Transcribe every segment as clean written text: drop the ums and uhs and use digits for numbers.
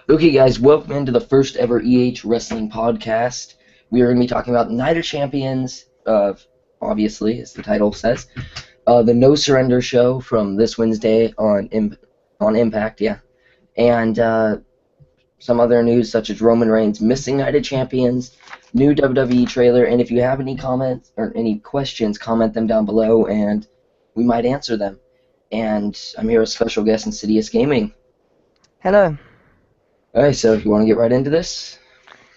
Okay, guys, welcome into the first ever Wrestling podcast. We are going to be talking about Night of Champions, obviously, as the title says. The No Surrender show from this Wednesday on Impact, yeah. And some other news such as Roman Reigns missing Night of Champions, new WWE trailer, and if you have any comments or any questions, comment them down below and we might answer them. And I'm here with special guest Insidious Gaming. Hello. Alright, so you want to get right into this?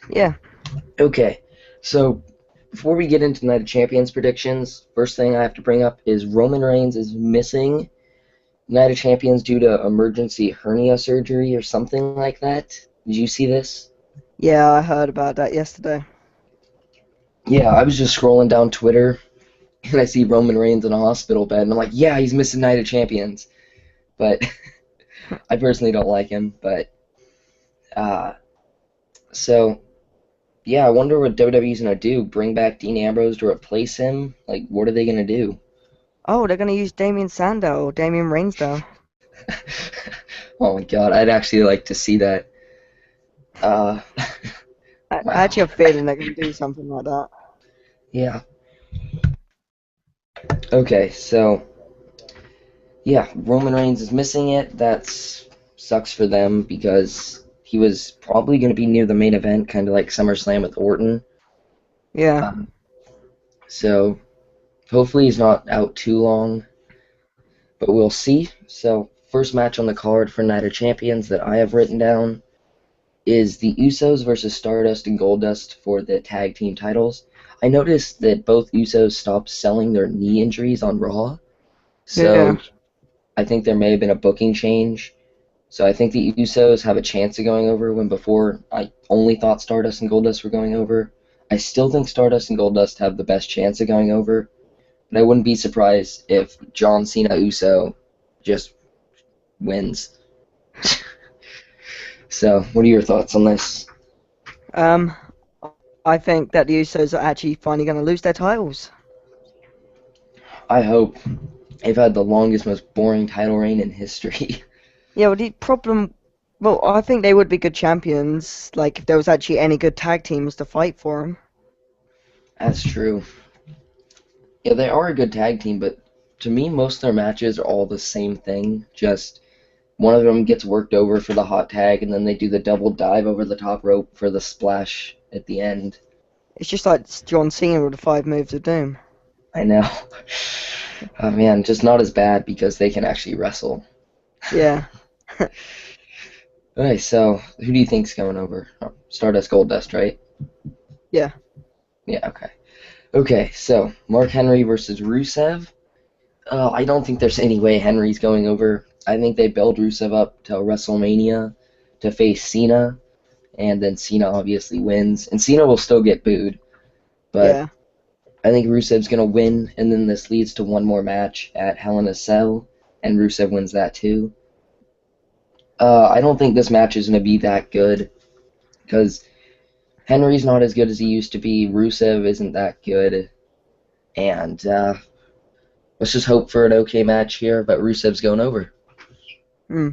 Yeah. Okay, so before we get into Night of Champions predictions, first thing I have to bring up is Roman Reigns is missing Night of Champions due to emergency hernia surgery or something like that. Did you see this? Yeah, I heard about that yesterday. Yeah, I was just scrolling down Twitter and I see Roman Reigns in a hospital bed and I'm like, yeah, he's missing Night of Champions. But I personally don't like him, but uh so yeah, I wonder what WWE's gonna do. Bring back Dean Ambrose to replace him? Like, what are they gonna do? Oh, they're gonna use Damien Sandow or Damien Rainsdale. Oh my god, I'd actually like to see that. Uh, I wow. actually have a feeling they're gonna do something like that. Yeah. Okay, so yeah, Roman Reigns is missing it. That's sucks for them because he was probably going to be near the main event, kind of like SummerSlam with Orton. Yeah. Um, so hopefully he's not out too long, but we'll see. So first match on the card for Night of Champions that I have written down is the Usos versus Stardust and Goldust for the tag team titles. I noticed that both Usos stopped selling their knee injuries on Raw, Yeah. so I think there may have been a booking change. So I think the Usos have a chance of going over when before I only thought Stardust and Goldust were going over. I still think Stardust and Goldust have the best chance of going over, but I wouldn't be surprised if John Cena Uso just wins. So, what are your thoughts on this? Um, I think that the Usos are actually finally gonna lose their titles. I hope. They've had the longest, most boring title reign in history. Yeah, well, the problem. Well, I think they would be good champions, like if there was actually any good tag teams to fight for them. That's true. Yeah, they are a good tag team, but to me, most of their matches are all the same thing. Just one of them gets worked over for the hot tag, and then they do the double dive over the top rope for the splash at the end. It's just like John Cena with the 5 moves of doom. I know. Oh man, just not as bad because they can actually wrestle. Yeah. Okay, so who do you think's going over? Oh, Stardust Goldust, right? Yeah. Yeah, okay. Okay, so Mark Henry versus Rusev. I don't think there's any way Henry's going over. I think they build Rusev up to WrestleMania to face Cena, and then Cena obviously wins, and Cena will still get booed, but Yeah. I think Rusev's gonna win, and then this leads to one more match at Hell in a Cell, and Rusev wins that too. I don't think this match is gonna be that good because Henry's not as good as he used to be. Rusev isn't that good, and let's just hope for an okay match here. But Rusev's going over. Hmm.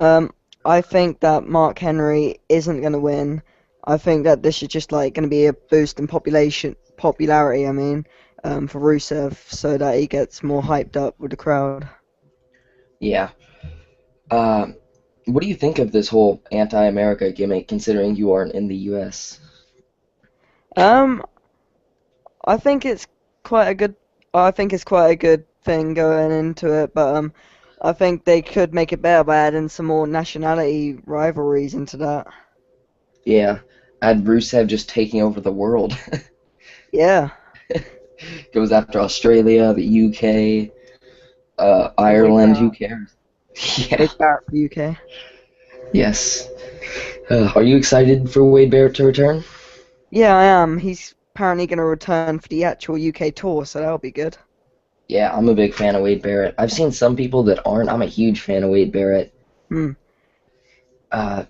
I think that Mark Henry isn't going to win. I think that this is just like going to be a boost in popularity. For Rusev, so that he gets more hyped up with the crowd. Yeah. Um, what do you think of this whole anti-America gimmick, considering you aren't in the U.S.? Um, I think it's quite a good. I think it's quite a good thing going into it, but I think they could make it better by adding some more nationality rivalries into that. Yeah, add Rusev just taking over the world. Yeah, Goes after Australia, the UK, and Wade Ireland. Who Barrett. cares? Yeah. Wade Barrett for UK. Yes. Are you excited for Wade Barrett to return? Yeah, I am. He's apparently going to return for the actual UK tour, so that'll be good. Yeah, I'm a big fan of Wade Barrett. I've seen some people that aren't. I'm a huge fan of Wade Barrett. Hmm.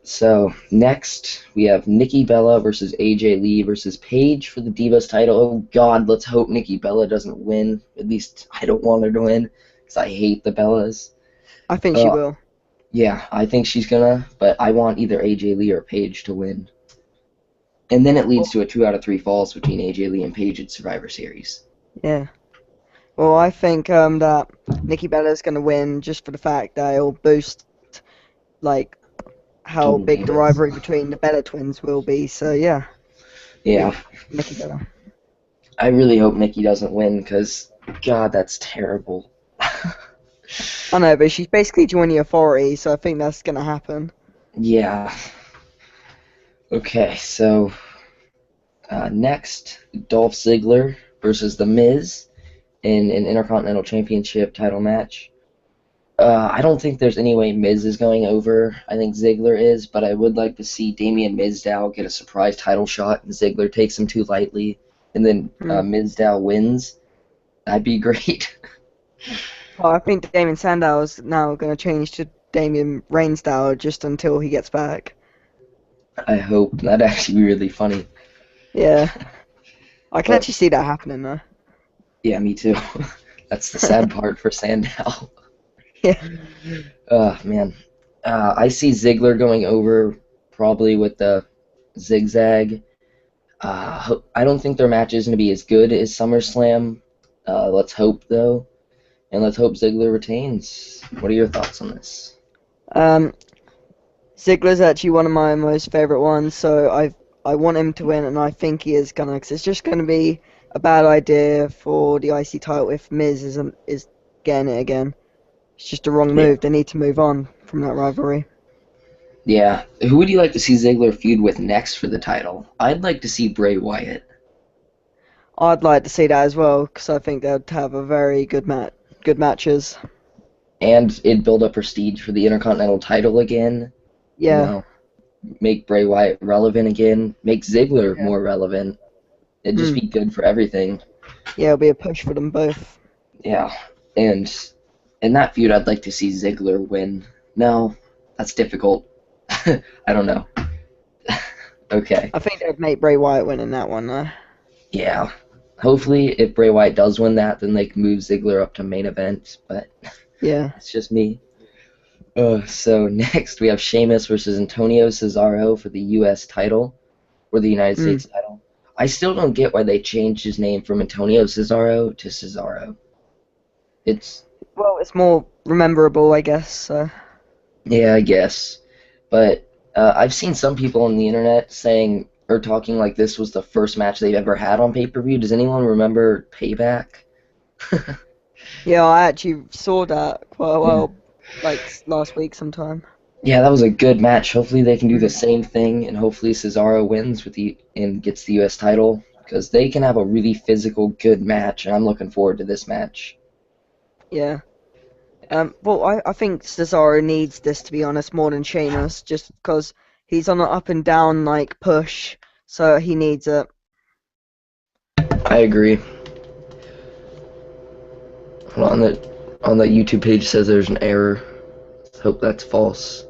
So next we have Nikki Bella versus AJ Lee versus Paige for the Divas title. Oh God, let's hope Nikki Bella doesn't win. At least I don't want her to win because I hate the Bellas. I think she Uh, will. Yeah, I think she's gonna, but I want either AJ Lee or Paige to win. And then it leads to a 2 out of 3 falls between AJ Lee and Paige at Survivor Series. Yeah. Well, I think that Nikki Bella's gonna win just for the fact that it'll boost like how Total big the Divas. rivalry between the Bella twins will be. So yeah, Yeah, Nikki Bella. I really hope Nikki doesn't win because, God, that's terrible. I know, but she's basically joining authority, so I think that's gonna happen. Yeah. Okay, so next, Dolph Ziggler versus The Miz in an Intercontinental Championship title match. I don't think there's any way Miz is going over. I think Ziggler is, but I would like to see Damian Mizdow get a surprise title shot and Ziggler takes him too lightly, and then Hmm. Mizdow wins. That'd be great. Well, I think Damien Sandow is now gonna change to Damien Rainsdow just until he gets back. I hope. That'd actually be really funny. Yeah, I can But actually see that happening though. yeah, me too. That's the sad part for Sandow. Yeah. Man. I see Ziggler going over probably with the zigzag. I don't think their match is going to be as good as SummerSlam. Let's hope, though. And let's hope Ziggler retains. What are your thoughts on this? Um, Ziggler's actually one of my most favorite ones, so I want him to win, and I think he is gonna, because it's just gonna be a bad idea for the IC title if Miz is getting it again. It's just a wrong Yeah. move. They need to move on from that rivalry. Yeah. Who would you like to see Ziggler feud with next for the title? I'd like to see Bray Wyatt. I'd like to see that as well, because I think they'd have a very good matches. And it'd build up prestige for the Intercontinental title again. You Yeah, know, make Bray Wyatt relevant again. Make Ziggler yeah, more relevant. It'd just mm. be good for everything. Yeah, it'll be a push for them both. Yeah. And in that feud, I'd like to see Ziggler win. No, that's difficult. I don't know. Okay. I think they'd make Bray Wyatt win in that one, though. Yeah. Hopefully, if Bray Wyatt does win that, then they can move Ziggler up to main event. But Yeah. it's just me. So next we have Sheamus versus Antonio Cesaro for the U.S. title, or the United Mm. States title. I still don't get why they changed his name from Antonio Cesaro to Cesaro. It's Well, it's more rememberable, I guess. Yeah, I guess. But I've seen some people on the internet saying or talking like this was the first match they've ever had on pay-per-view. Does anyone remember Payback? Yeah, I actually saw that quite a Yeah. while, like last week sometime. Yeah, that was a good match. Hopefully they can do the Mm. same thing, and hopefully Cesaro wins and gets the U.S. title because they can have a really physical, good match, and I'm looking forward to this match. Yeah. Well, I think Cesaro needs this, to be honest, more than Sheamus, just because he's on an up and down like push, so he needs it. I agree. Hold on the YouTube page says there's an error. Hope that's false.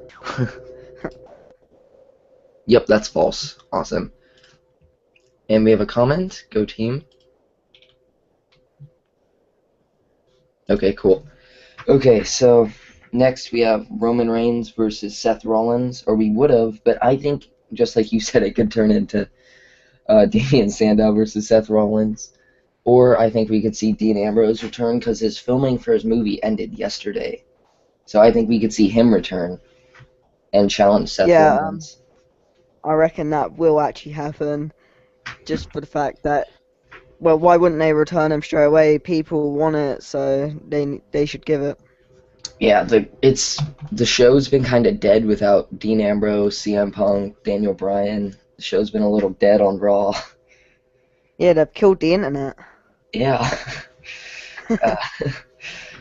Yep, that's false. Awesome. And we have a comment. Go team. Okay, cool. Okay, so next we have Roman Reigns versus Seth Rollins, or we would have, but I think, just like you said, it could turn into Damian Sandow versus Seth Rollins. Or I think we could see Dean Ambrose return because his filming for his movie ended yesterday. So I think we could see him return and challenge Seth Yeah, Rollins. I reckon that will actually happen, just for the fact that, well, why wouldn't they return him straight away? People want it, so they should give it. Yeah, the show's been kind of dead without Dean Ambrose, CM Punk, Daniel Bryan. The show's been a little dead on Raw. Yeah, they've killed the internet. Yeah. Uh,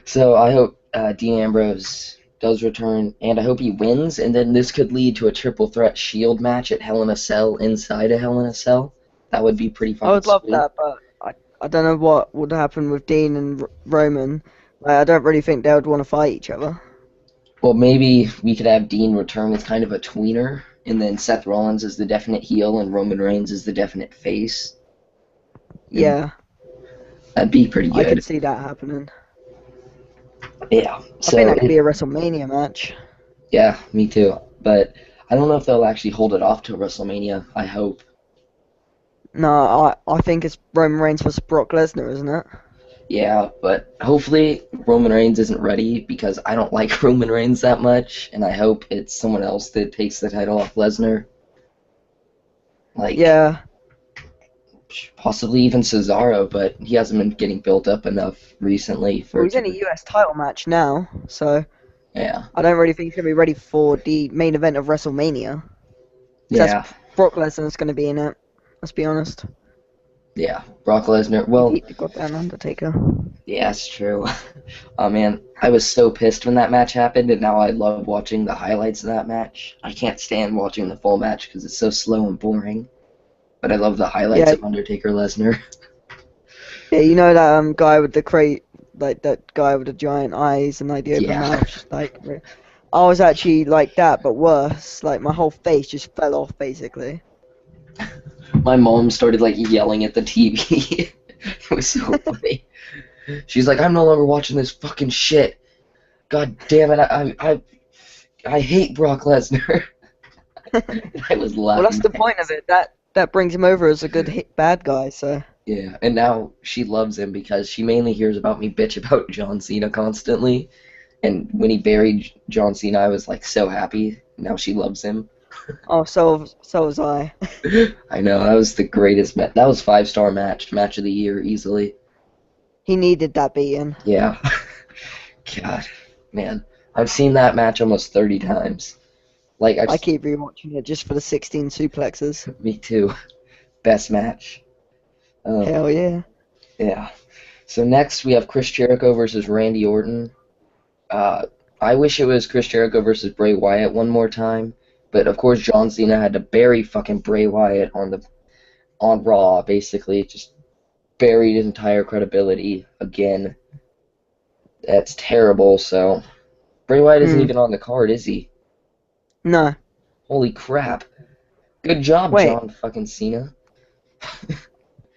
so I hope Dean Ambrose does return, and I hope he wins, and then this could lead to a triple threat Shield match at Hell in a Cell inside a Hell in a Cell. That would be pretty I fucking would love sweet. that, but I don't know what would happen with Dean and Roman. Like, I don't really think they would want to fight each other. Well, maybe we could have Dean return as kind of a tweener, and then Seth Rollins is the definite heel, and Roman Reigns is the definite face. And Yeah, that'd be pretty I good. could see that happening. Yeah. I think So that could be a WrestleMania match. Yeah, me too. But I don't know if they'll actually hold it off till WrestleMania. I hope. No, I think it's Roman Reigns versus Brock Lesnar, isn't it? Yeah, but hopefully Roman Reigns isn't ready because I don't like Roman Reigns that much, and I hope it's someone else that takes the title off Lesnar. Like, Yeah. possibly even Cesaro, but he hasn't been getting built up enough recently Well, for it he's to. in a US title match now, so Yeah, I don't really think he's gonna be ready for the main event of WrestleMania. Because yeah, that's Brock Lesnar's gonna be in it. Let's be honest. yeah. Brock Lesnar. He Well, beat the goddamn Undertaker. yeah, it's true. Oh man, I was so pissed when that match happened, and now I love watching the highlights of that match. I can't stand watching the full match because it's so slow and boring. But I love the highlights Yeah, of Undertaker Lesnar. yeah, you know that guy with the crate, like that guy with the giant eyes and like the open Yeah. mouth, like I was actually like that, but worse. Like my whole face just fell off basically. My mom started like yelling at the TV. It was so funny. She's like, "I'm no longer watching this fucking shit. God damn it! I hate Brock Lesnar." I was Well, that's laughing the my point of ass. it. That brings him over as a good hit bad guy. So Yeah, and now she loves him because she mainly hears about me bitch about John Cena constantly. And when he buried John Cena, I was like so happy. Now she loves him. oh, so was I. I know that was the greatest match. That was 5-star match of the year easily. He needed that beating. Yeah. God, man, I've seen that match almost 30 times. Like I keep rewatching it just for the 16 suplexes. me too. Best match. Um, Hell yeah. yeah. So next we have Chris Jericho versus Randy Orton. Uh, I wish it was Chris Jericho versus Bray Wyatt one more time, but of course John Cena had to bury fucking Bray Wyatt on Raw, basically just buried his entire credibility again. That's terrible. So Bray Wyatt isn't Hmm. even on the card, is he? No. Holy crap! Good job, Wait. John fucking Cena.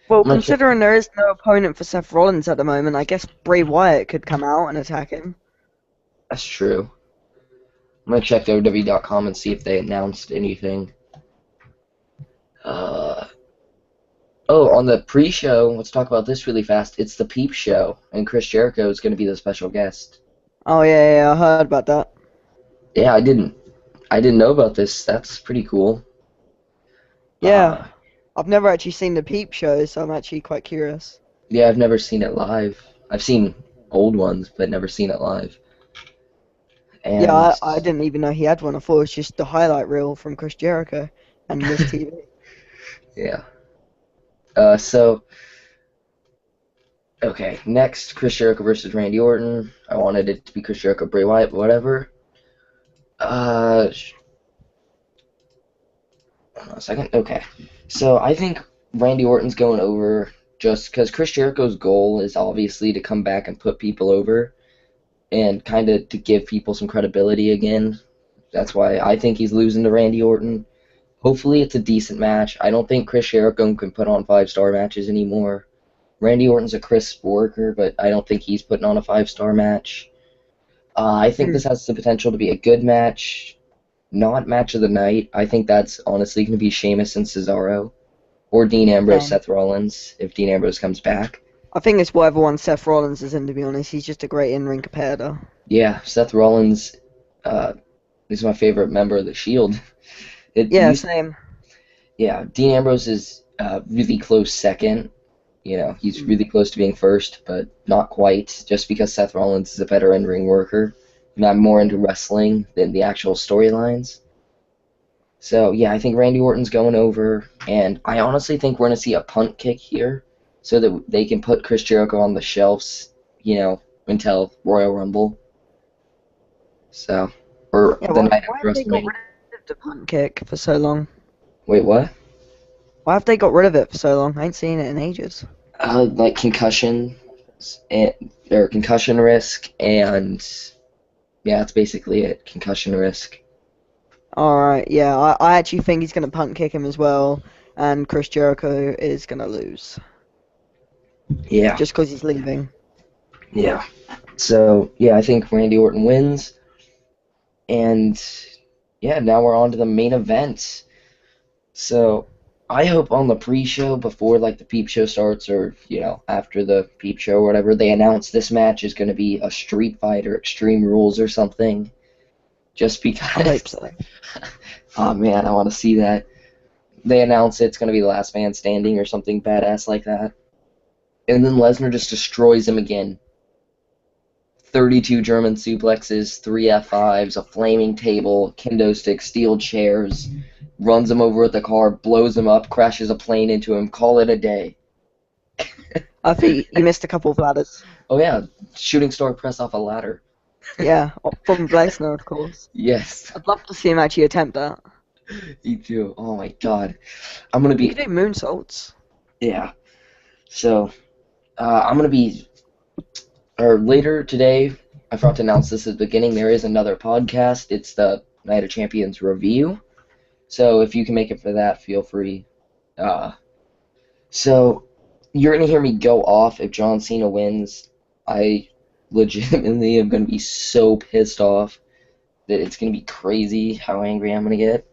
Well, I'm gonna check. considering there is no opponent for Seth Rollins at the moment, I guess Bray Wyatt could come out and attack him. That's true. I'm gonna check WWE.com and see if they announced anything. Uh, oh, on the pre-show, let's talk about this really fast. It's the Peep Show, and Chris Jericho is gonna be the special guest. Oh yeah, I heard about that. Yeah, I didn't know about this. That's pretty cool. Yeah, Uh, I've never actually seen the Peep Show, so I'm actually quite curious. yeah, I've never seen it live. I've seen old ones, but never seen it live. Yeah, And I didn't even know he had one. I thought it was just the highlight reel from Chris Jericho and Miss TV. yeah. So okay, next Chris Jericho versus Randy Orton. I wanted it to be Chris Jericho, Bray Wyatt, but whatever. Uh, Hold on a second. Okay. So I think Randy Orton's going over just because Chris Jericho's goal is obviously to come back and put people over and kind of to give people some credibility again. That's why I think he's losing to Randy Orton. Hopefully it's a decent match. I don't think Chris Jericho can put on 5-star matches anymore. Randy Orton's a crisp worker, but I don't think he's putting on a 5-star match. I think Hmm, this has the potential to be a good match. Not match of the night. I think that's honestly going to be Sheamus and Cesaro. Or Dean Ambrose, same. Seth Rollins, if Dean Ambrose comes back. I think it's whatever one Seth Rollins is in, to be honest. He's just a great in-ring competitor. Yeah, Seth Rollins uh, is my favorite member of the Shield. It Yeah, used, same. yeah, Dean Ambrose is really close second. You know, he's Hmm. really close to being first, but not quite, just because Seth Rollins is a better in-ring worker. And I'm more into wrestling than the actual storylines. So, yeah, I think Randy Orton's going over, and I honestly think we're going to see a punt kick here so that they can put Chris Jericho on the shelves, until Royal Rumble. So, or Yeah, the night why after have they got WrestleMania. rid of the punt kick for so long? Wait, what? Why have they got rid of it for so long? I ain't seen it in ages. Like concussion, and, or concussion risk, and yeah, that's basically it. Concussion risk. Alright, yeah, I actually think he's going to punt kick him as well, and Chris Jericho is going to lose. Yeah, Just because he's leaving. yeah. So, yeah, I think Randy Orton wins. And yeah, now we're on to the main event. So I hope on the pre-show before like the peep show starts, or after the peep show or whatever, they announce this match is going to be a Street Fighter Extreme Rules or something. Just I hope because, so. oh man, I want to see that. They announce it's going to be the last man standing or something badass like that. And then Lesnar just destroys him again. 32 German suplexes, 3 F5s, a flaming table, kendo sticks, steel chairs, runs him over with a car, blows him up, crashes a plane into him, call it a day. I think you missed a couple of ladders. Oh yeah, shooting star press off a ladder. Yeah, from Lesnar, of course. Yes, I'd love to see him actually attempt that. me too. Oh my god. I'm gonna You be, could do moonsaults. yeah. So, I'm gonna be, or later today, I forgot to announce this at the beginning, there is another podcast. It's the Night of Champions review. So if you can make it for that, feel free. Uh, so you're gonna hear me go off if John Cena wins. I legitimately am gonna be so pissed off that it's gonna be crazy how angry I'm gonna get.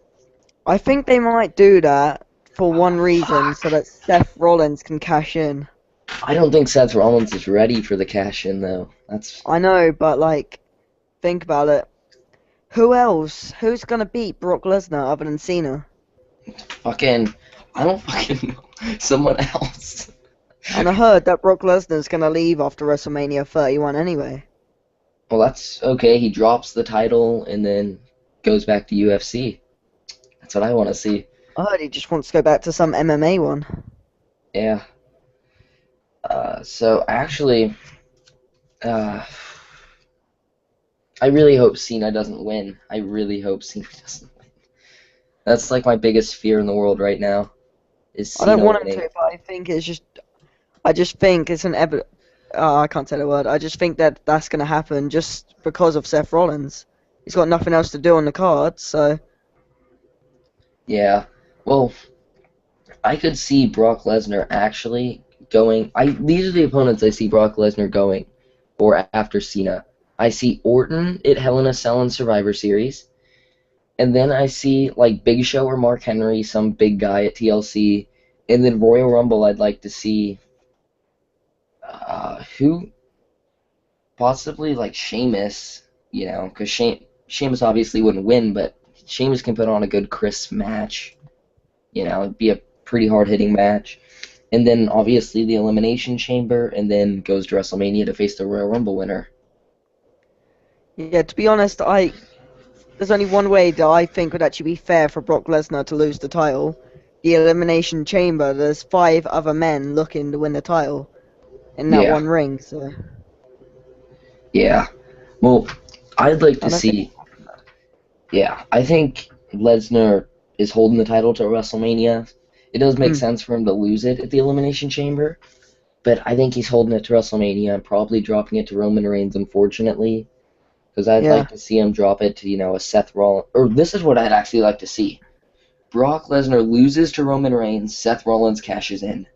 I think they might do that for one Oh, reason, so fuck. that Seth Rollins can cash in. I don't think Seth Rollins is ready for the cash in though. That's I know, but like, think about it. Who else? Who's gonna beat Brock Lesnar other than Cena? fucking. I don't fucking know. Someone else. And I heard that Brock Lesnar's gonna leave after WrestleMania 31 anyway. Well, that's okay. He drops the title and then goes back to UFC. That's what I want to see. I heard he just wants to go back to some MMA one. Yeah. So actually, uh, I really hope Cena doesn't win. I really hope Cena doesn't win. That's like my biggest fear in the world right now, is I don't Cena want him winning. to, but I just think it's an I can't say the word. I just think that that's gonna happen just because of Seth Rollins. He's got nothing else to do on the card, so Yeah. Well, I could see Brock Lesnar actually going. These are the opponents I see Brock Lesnar going for after Cena. I see Orton at Hell in a Cell in Survivor Series. And then I see like Big Show or Mark Henry, some big guy at TLC, and then Royal Rumble. I'd like to see who possibly like Sheamus, because Sheamus obviously wouldn't win, but Sheamus can put on a good crisp match. It'd be a pretty hard hitting match. And then obviously the Elimination Chamber, and then goes to WrestleMania to face the Royal Rumble winner. yeah. To be honest, there's only one way that I think would actually be fair for Brock Lesnar to lose the title. The Elimination Chamber. There's 5 other men looking to win the title in that Yeah, one ring, so yeah. Well, I'd like I to don't think. see. Yeah, I think Lesnar is holding the title to WrestleMania. It does make Mm, sense for him to lose it at the Elimination Chamber, but I think he's holding it to WrestleMania and probably dropping it to Roman Reigns, unfortunately, because I'd yeah. like to see him drop it to, a Seth Rollins. Or this is what I'd actually like to see. Brock Lesnar loses to Roman Reigns, Seth Rollins cashes in,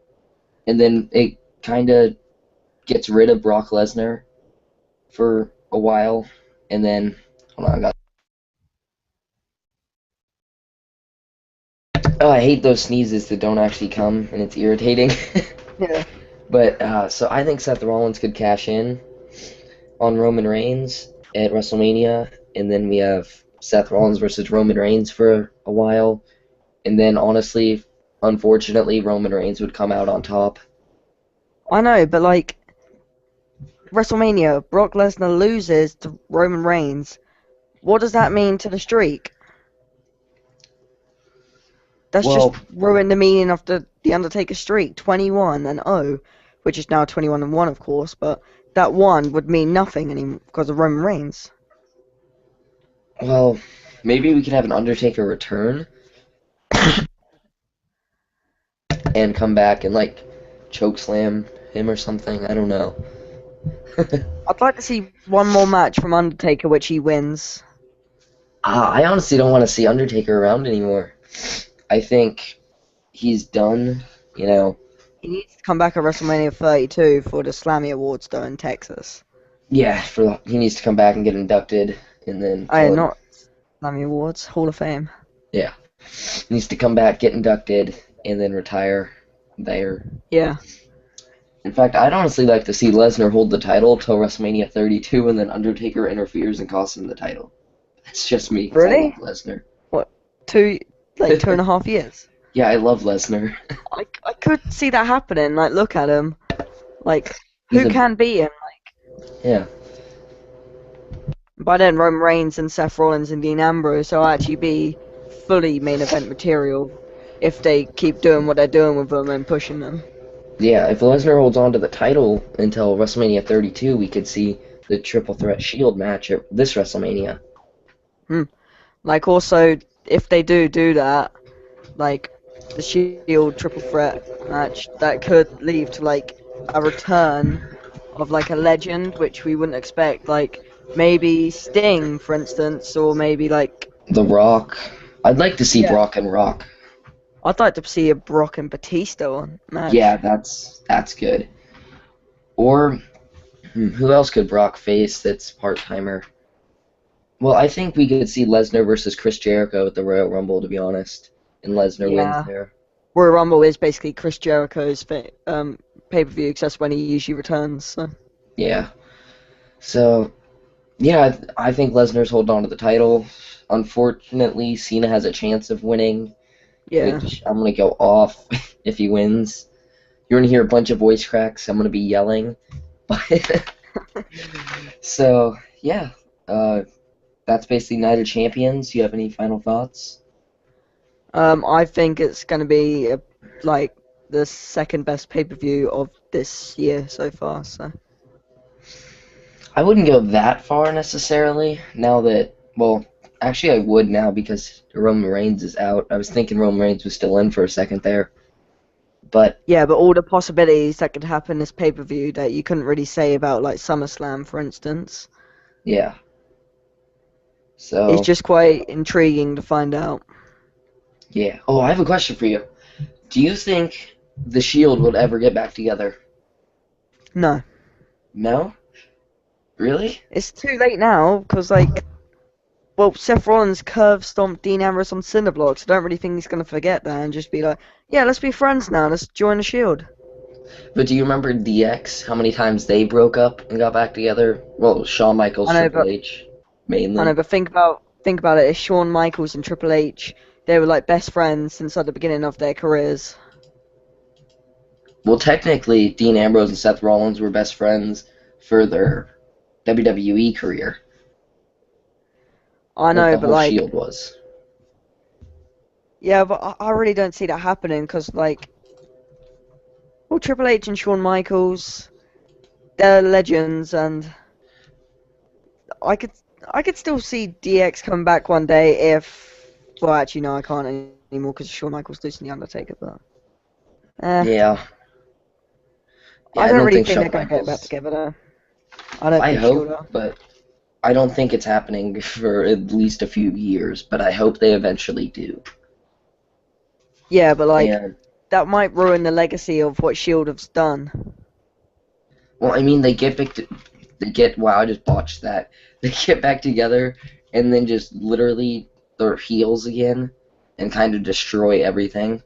and then it kind of gets rid of Brock Lesnar for a while, and then, hold on, oh, I hate those sneezes that don't actually come, and it's irritating. Yeah. But so I think Seth Rollins could cash in on Roman Reigns at WrestleMania, and then we have Seth Rollins versus Roman Reigns for a while, and then honestly, unfortunately, Roman Reigns would come out on top. I know, but like WrestleMania, Brock Lesnar loses to Roman Reigns. What does that mean to the streak? That's just Well, ruined the meaning of the Undertaker streak, 21-0, which is now 21-1, of course. But that one would mean nothing anymore because of Roman Reigns. well, maybe we could have an Undertaker return and come back and like choke slam him or something. I don't know. I'd like to see one more match from Undertaker, which he wins. I honestly don't want to see Undertaker around anymore. I think he's done. He needs to come back at WrestleMania 32 for the Slammy Awards, though, in Texas. Yeah, he needs to come back and get inducted, and then I call it. not Grammy Awards, Hall of Fame. Yeah. Needs to come back, get inducted, and then retire there. Yeah. In fact, I'd honestly like to see Lesnar hold the title till WrestleMania 32, and then Undertaker interferes and costs him the title. That's just me, because I love Really? Lesnar. What? 2.5 years? Yeah, I love Lesnar. I could see that happening. Like, look at him. Like, He's who a can beat him? yeah. By then, Roman Reigns and Seth Rollins and Dean Ambrose will actually be fully main event material if they keep doing what they're doing with them and pushing them. Yeah, if Lesnar holds on to the title until WrestleMania 32, we could see the Triple Threat Shield match at this WrestleMania. Like, also, if they do that, like, the Shield Triple Threat match, that could lead to, like, a return of, like, a legend, which we wouldn't expect. Like, maybe Sting, for instance, or maybe, like... The Rock. I'd like to see Yeah. Brock and Rock. I'd like to see a Brock and Batista match. Yeah, that's good. Or who else could Brock face that's part-timer? Well, I think we could see Lesnar versus Chris Jericho at the Royal Rumble, to be honest. And Lesnar wins there. Royal Rumble is basically Chris Jericho's pay-per-view, because that's when he usually returns. So. Yeah. So, yeah, I think Lesnar's holding on to the title. Unfortunately, Cena has a chance of winning, Yeah. which I'm going to go off if he wins. You're going to hear a bunch of voice cracks. I'm going to be yelling. So, yeah. That's basically Night of Champions. You have any final thoughts? I think it's going to be like the second best pay-per-view of this year so far. So. I wouldn't go that far necessarily. Now that, well, actually I would now because Roman Reigns is out. I was thinking Roman Reigns was still in for a second there. But yeah, but all the possibilities that could happen this pay-per-view that you couldn't really say about like SummerSlam, for instance. Yeah. So it's just quite intriguing to find out. Yeah. Oh, I have a question for you. Do you think the Shield will ever get back together? No. No? Really? It's too late now, because, like, well, Seth Rollins curve stomped Dean Ambrose on cinder blocks. I don't really think he's going to forget that and just be like, yeah, let's be friends now. Let's join the Shield. But do you remember DX? How many times they broke up and got back together? Well, Shawn Michaels, Triple H, mainly. I know, but think about it. If Shawn Michaels and Triple H, they were like best friends since like the beginning of their careers. Well, technically, Dean Ambrose and Seth Rollins were best friends for their WWE career. I know, but like, Shield was. Yeah, but I really don't see that happening because, like, well, Triple H and Shawn Michaels, they're legends, and I could still see DX come back one day if, well, actually, no, I can't anymore because Shawn Michaels losing the Undertaker, but. Yeah. I don't really think they're going to get back together, though. I hope, but I don't think it's happening for at least a few years, but I hope they eventually do. Yeah, but, like, that might ruin the legacy of what Shield has done. Well, I mean, wow, I just botched that. They get back together, and then just literally they're heels again, and kind of destroy everything.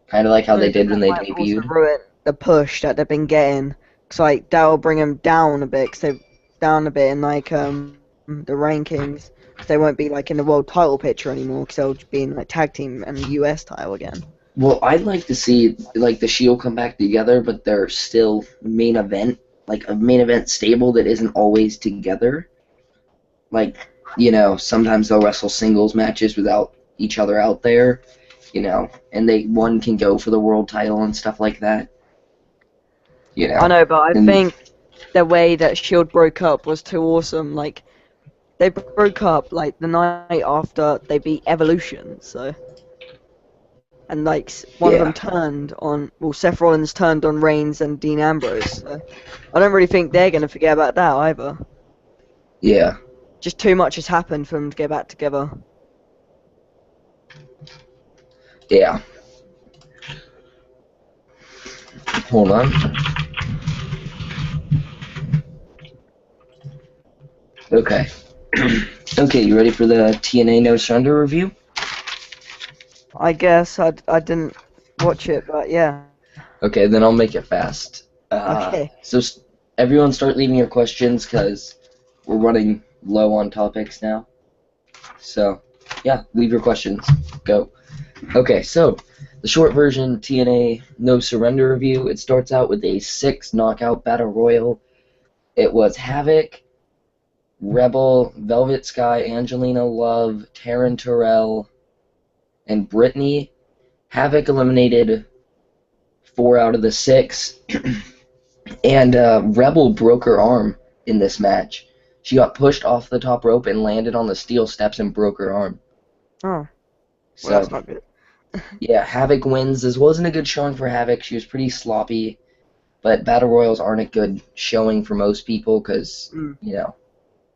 Kind of like how they did when they debuted. Also ruin the push that they've been getting. Cause like that'll bring them down a bit. Cause they're down a bit in like the rankings. Cause they won't be like in the world title picture anymore. Cause they'll be in like tag team and US title again. Well, I'd like to see like the Shield come back together, but they're still main event, like a main event stable that isn't always together. Like, you know, sometimes they'll wrestle singles matches without each other out there, you know, and one can go for the world title and stuff like that. You know. I know, but I think the way that Shield broke up was too awesome. Like, they broke up like the night after they beat Evolution, so. And like one of them turned on, well, Seth Rollins turned on Reigns and Dean Ambrose. So I don't really think they're gonna forget about that either. Yeah. Just too much has happened for them to get back together. Yeah. Hold on. Okay. Okay, you ready for the TNA No Surrender review? I guess I didn't watch it, but yeah. Okay, then I'll make it fast. Okay. Everyone start leaving your questions because we're running low on topics now. So, yeah, leave your questions. Go. Okay, so the short version TNA No Surrender review. It starts out with a 6 knockout battle royal. It was Havoc, Rebel, Velvet Sky, Angelina Love, Taryn Terrell, and Brittany. Havoc eliminated 4 out of the 6, and Rebel broke her arm in this match. She got pushed off the top rope and landed on the steel steps and broke her arm. Oh, well, So, that's not good. yeah, Havoc wins. This wasn't a good showing for Havoc. She was pretty sloppy, but Battle Royals aren't a good showing for most people because, Mm,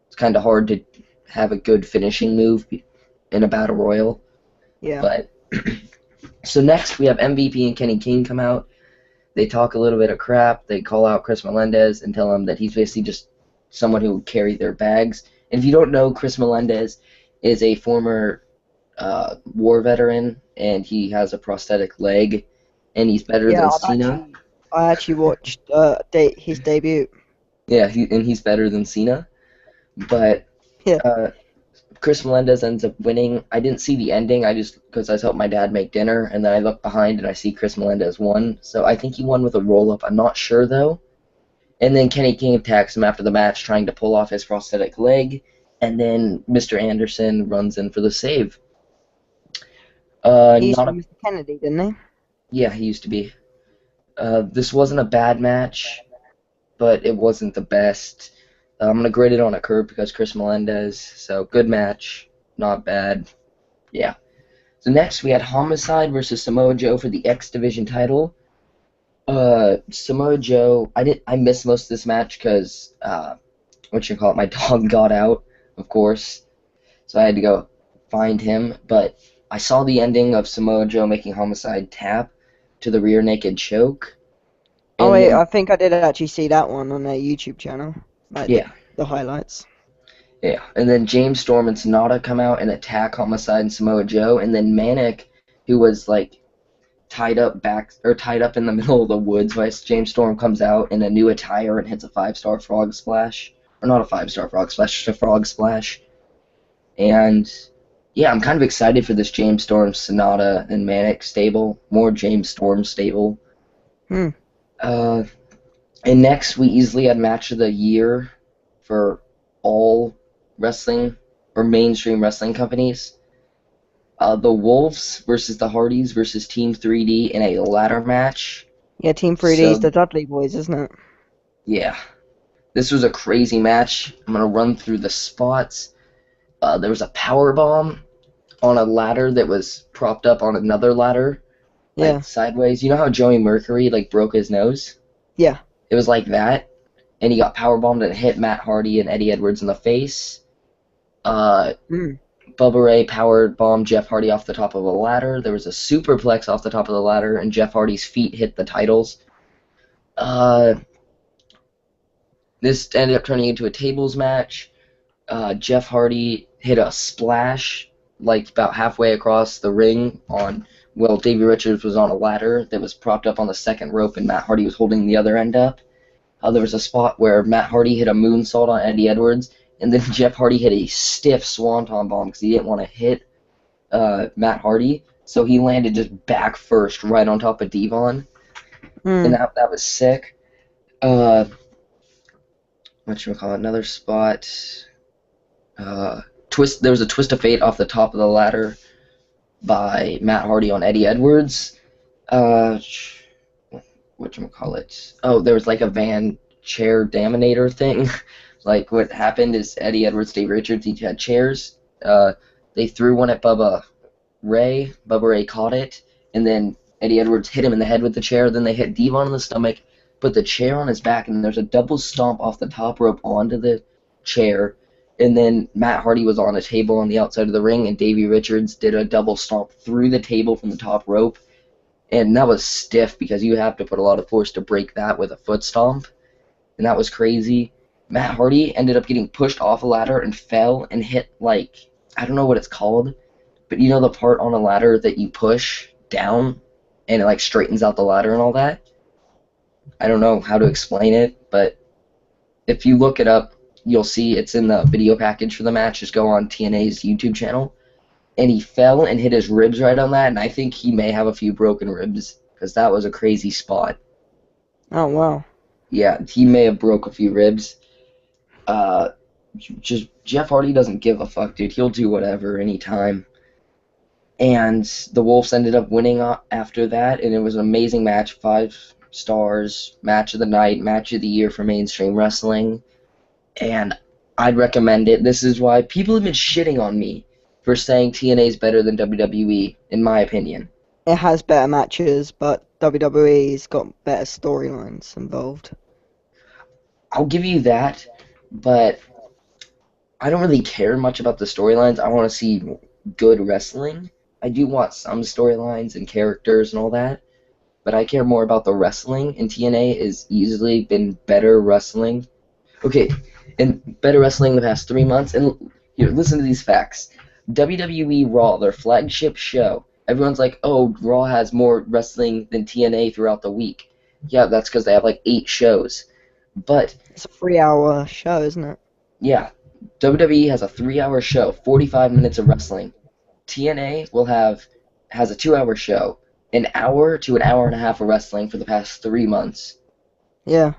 it's kind of hard to have a good finishing move in a Battle Royal. yeah. But, so next we have MVP and Kenny King come out. They talk a little bit of crap. They call out Chris Melendez and tell him that he's basically just someone who would carry their bags. And if you don't know, Chris Melendez is a former war veteran, and he has a prosthetic leg, and he's better Yeah, than Cena. I actually watched his debut. Yeah, and he's better than Cena. But Yeah. uh, Chris Melendez ends up winning. I didn't see the ending. Because I helped my dad make dinner, and then I look behind and I see Chris Melendez won. So I think he won with a roll up. I'm not sure though. And then Kenny King attacks him after the match, trying to pull off his prosthetic leg. And then Mr. Anderson runs in for the save. He used to Not be a Mr. Kennedy, didn't he? Yeah, he used to be. This wasn't a bad match, but it wasn't the best. I'm gonna grade it on a curve because Chris Melendez. So good match, not bad. Yeah. So next we had Homicide versus Samoa Joe for the X Division title. Samoa Joe, I missed most of this match because my dog got out, of course. So I had to go find him. But I saw the ending of Samoa Joe making Homicide tap to the rear naked choke, Oh and wait, then I think I did actually see that one on their YouTube channel, like yeah, the highlights. yeah, and then James Storm and Sonata come out and attack Homicide and Samoa Joe, and then Manic, who was like tied up in the middle of the woods. James Storm comes out in a new attire and hits a 5-star frog splash. Or not a 5-star frog splash, just a frog splash. And yeah, I'm kind of excited for this James Storm, Sonata, and Manic stable. More James Storm stable. Hmm. Uh, and next, we easily had match of the year for all wrestling or mainstream wrestling companies. The Wolves versus the Hardys versus Team 3D in a ladder match. Yeah, Team 3D is So, the Dudley Boys, isn't it? yeah, this was a crazy match. I'm going to run through the spots. There was a power bomb on a ladder that was propped up on another ladder, Yeah. like sideways. You know how Joey Mercury like broke his nose? Yeah. It was like that, and he got power bombed and hit Matt Hardy and Eddie Edwards in the face. Uh, Hmm. Bubba Ray powered bombed Jeff Hardy off the top of a ladder. There was a superplex off the top of the ladder, and Jeff Hardy's feet hit the titles. Uh, this ended up turning into a tables match. Jeff Hardy hit a splash like about halfway across the ring Davey Richards was on a ladder that was propped up on the second rope, and Matt Hardy was holding the other end up. There was a spot where Matt Hardy hit a moonsault on Eddie Edwards, and then Jeff Hardy hit a stiff swanton bomb because he didn't want to hit Matt Hardy, so he landed just back first right on top of Devon, and Hmm. that was sick. Uh, Another spot. There was a twist of fate off the top of the ladder by Matt Hardy on Eddie Edwards. Whatchamacallit? Oh, there was like a van chair dominator thing. Like what happened is Eddie Edwards, Dave Richards, each had chairs. They threw one at Bubba Ray. Bubba Ray caught it, and then Eddie Edwards hit him in the head with the chair. Then they hit Devon in the stomach, put the chair on his back, and there's a double stomp off the top rope onto the chair. And then Matt Hardy was on a table on the outside of the ring, and Davey Richards did a double stomp through the table from the top rope. And that was stiff because you have to put a lot of force to break that with a foot stomp. And that was crazy. Matt Hardy ended up getting pushed off a ladder and fell and hit, like, I don't know what it's called, but you know the part on a ladder that you push down and it like straightens out the ladder and all that? I don't know how to explain it, but if you look it up, you'll see it's in the video package for the match. Just go on TNA's YouTube channel. And he fell and hit his ribs right on that, and I think he may have a few broken ribs because that was a crazy spot. Oh wow. Yeah, he may have broke a few ribs. Uh, just Jeff Hardy doesn't give a fuck, dude. He'll do whatever anytime. And the Wolves ended up winning after that, and it was an amazing match. 5 stars, match of the night, match of the year for mainstream wrestling. And I'd recommend it. This is why people have been shitting on me for saying TNA is better than WWE, in my opinion. It has better matches, but WWE's got better storylines involved. I'll give you that, but I don't really care much about the storylines. I want to see good wrestling. I do want some storylines and characters and all that, but I care more about the wrestling, and TNA has easily been better wrestling. Okay, and better wrestling in the past 3 months. And here, listen to these facts. WWE Raw, their flagship show. Everyone's like, oh, Raw has more wrestling than TNA throughout the week. Yeah, that's because they have like 8 shows. But It's a 3-hour show, isn't it? yeah, WWE has a 3-hour show, 45 minutes of wrestling. TNA has a 2-hour show, an hour to an hour and a half of wrestling for the past 3 months. Yeah.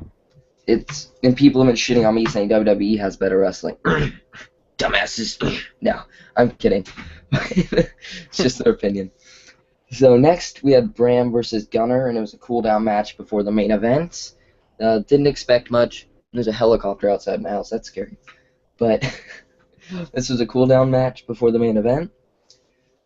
And people have been shitting on me saying WWE has better wrestling. Dumbasses. No, I'm kidding. It's just their opinion. So next we had Bram versus Gunner, and it was a cool down match before the main event. Didn't expect much. There's a helicopter outside my house. That's scary. But this was a cool down match before the main event.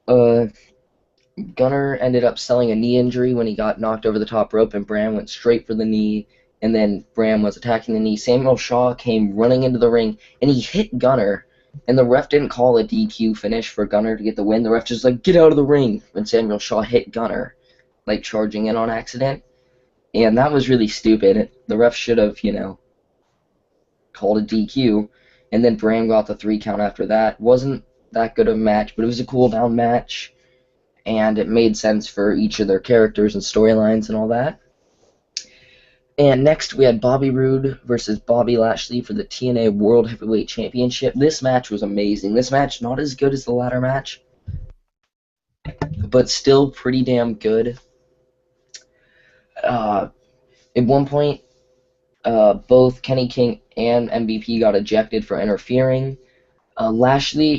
Gunner ended up selling a knee injury when he got knocked over the top rope, and Bram went straight for the knee, and then Bram was attacking the knee. Samuel Shaw came running into the ring, and he hit Gunner, and the ref didn't call a DQ finish for Gunner to get the win. The ref just like, get out of the ring when Samuel Shaw hit Gunner, like charging in on accident. And that was really stupid. The ref should have, called a DQ, and then Bram got the 3 count after that. Wasn't that good of a match, but it was a cool down match, and it made sense for each of their characters and storylines and all that. And next we had Bobby Roode versus Bobby Lashley for the TNA World Heavyweight Championship. This match was amazing. This match not as good as the latter match, but still pretty damn good. At one point, both Kenny King and MVP got ejected for interfering. Lashley,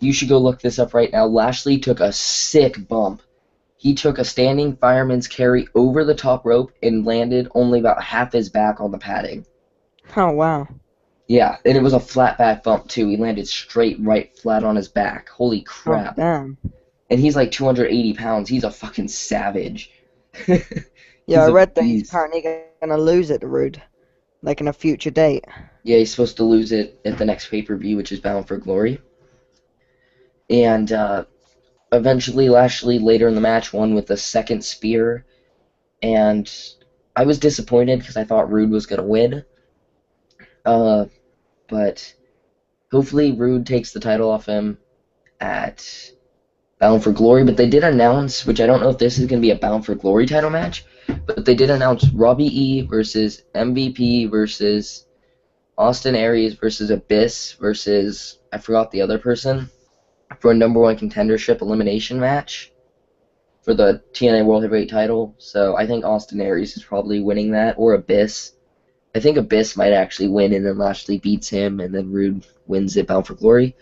you should go look this up right now. Lashley took a sick bump. He took a standing fireman's carry over the top rope and landed only about half his back on the padding. Oh wow. Yeah, and it was a flat back bump too. He landed straight right flat on his back. Holy crap. Oh, damn. And he's like 280 pounds. He's a fucking savage. Yeah, I read that he's apparently gonna lose it to Roode, like in a future date. Yeah, he's supposed to lose it at the next pay-per-view, which is Bound for Glory. And eventually Lashley, later in the match, won with a second spear. And I was disappointed because I thought Roode was going to win. But hopefully Roode takes the title off him at Bound for Glory. But they did announce, which I don't know if this is going to be a Bound for Glory title match, but they did announce Robbie E versus MVP versus Austin Aries versus Abyss versus, I forgot the other person, for a number 1 contendership elimination match for the TNA World Heavyweight title. So I think Austin Aries is probably winning that, or Abyss. I think Abyss might actually win, and then Lashley beats him, and then Roode wins it Bound for Glory.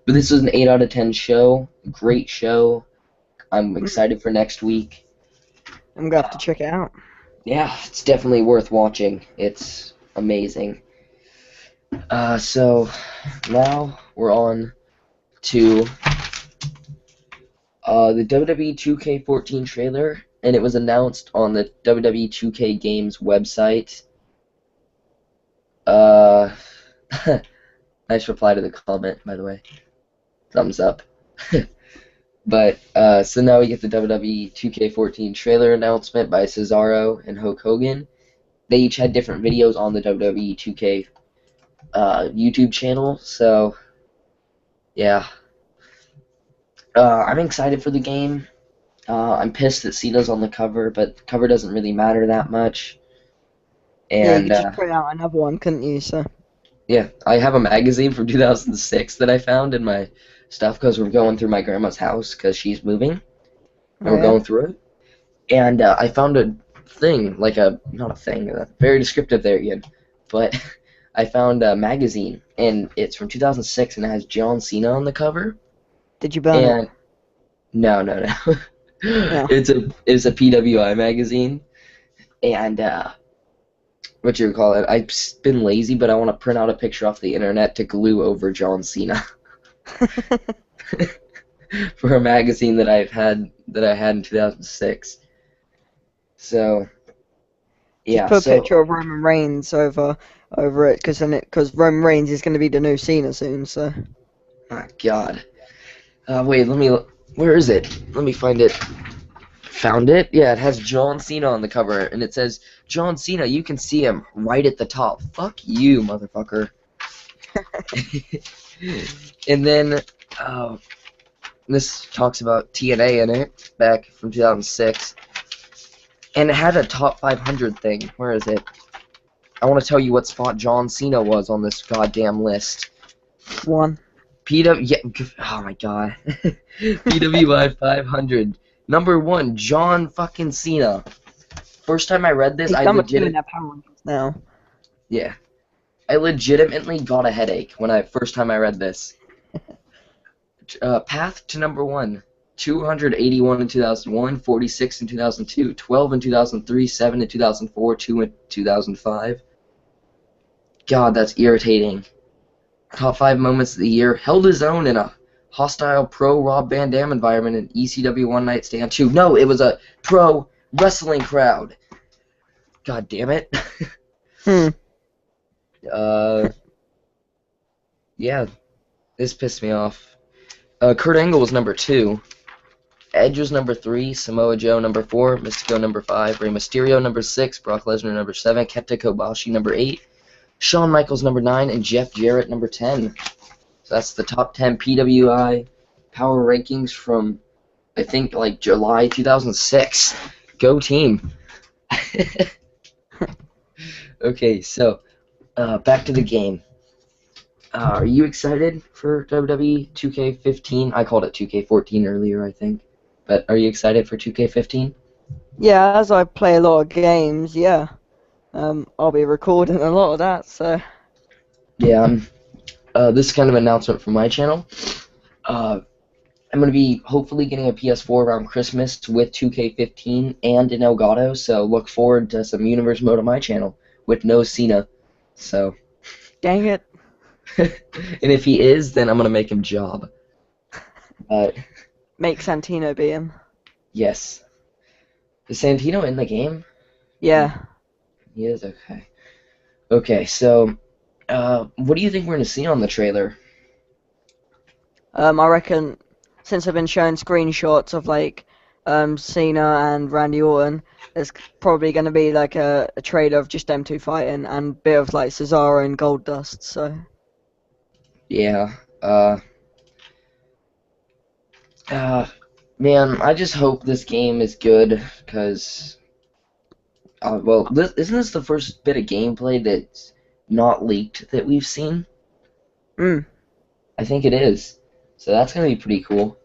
But this was an 8 out of 10 show. Great show. I'm excited for next week. I'm gonna have to check it out. Yeah, it's definitely worth watching. It's amazing. So now we're on to the WWE 2K14 trailer, and it was announced on the WWE 2K Games website. Nice reply to the comment, by the way. Thumbs up. But, so now we get the WWE 2K14 trailer announcement by Cesaro and Hulk Hogan. They each had different videos on the WWE 2K YouTube channel. So yeah, I'm excited for the game. I'm pissed that Cena's on the cover, but the cover doesn't really matter that much. Yeah, you And could just print out another one, couldn't you? So. yeah, I have a magazine from 2006 that I found in my stuff because we're going through my grandma's house because she's moving, and Oh we're yeah. going through it. And I found a thing, like not a thing, very descriptive there, Ian, but I found a magazine, and it's from 2006, and it has John Cena on the cover. Did you burn it? And no, no, no. No. It's a PWI magazine, and what you call it? I've been lazy, but I want to print out a picture off the internet to glue over John Cena for a magazine that I had in 2006. So Just yeah, put a so picture of Roman Reigns over it, because Roman Reigns is going to be the new Cena soon. So. my God. Wait, where is it? Let me find it. Found it? Yeah, it has John Cena on the cover, and it says, John Cena, you can see him right at the top. Fuck you, motherfucker. And then, this talks about TNA in it, back from 2006. And it had a top 500 thing. Where is it? I want to tell you what spot John Cena was on this goddamn list. One. Yeah, oh my God. PWI 500. Number 1, John fucking Cena. First time I read this, He's number 2 in their power rankings now. yeah, I legitimately got a headache when first time I read this. Path to number 1. 281 in 2001, 46 in 2002, 12 in 2003, 7 in 2004, 2 in 2005. God, that's irritating. Top 5 moments of the year. Held his own in a hostile pro Rob Van Dam environment in ECW One Night Stand 2. No, it was a pro wrestling crowd. God damn it. Yeah, this pissed me off. Kurt Angle was number 2. Edge was number 3. Samoa Joe number 4. Mystico number 5. Rey Mysterio number 6. Brock Lesnar number 7. Kenta Kobashi number 8. Shawn Michaels number 9. And Jeff Jarrett number 10. So that's the top 10 PWI power rankings from, I think, like July 2006. Go team. Okay, so back to the game. Are you excited for WWE 2K15? I called it 2K14 earlier, I think. But are you excited for 2K15? Yeah, as I play a lot of games, yeah. I'll be recording a lot of that, so. Yeah, this is kind of an announcement from my channel. I'm going to be hopefully getting a PS4 around Christmas with 2K15 and an Elgato, so look forward to some Universe mode on my channel with no Cena. So. Dang it. And if he is, then I'm going to make him job. Make Santino be him. Yes. Is Santino in the game? Yeah. He is? Okay. Okay, so, what do you think we're going to see on the trailer? I reckon, since I've been showing screenshots of, like, Cena and Randy Orton, there's probably going to be, like, a trailer of just them two fighting, and a bit of, like, Cesaro and Goldust, so. Yeah, man, I just hope this game is good, because, well, isn't this the first bit of gameplay that's not leaked that we've seen? I think it is. So that's going to be pretty cool.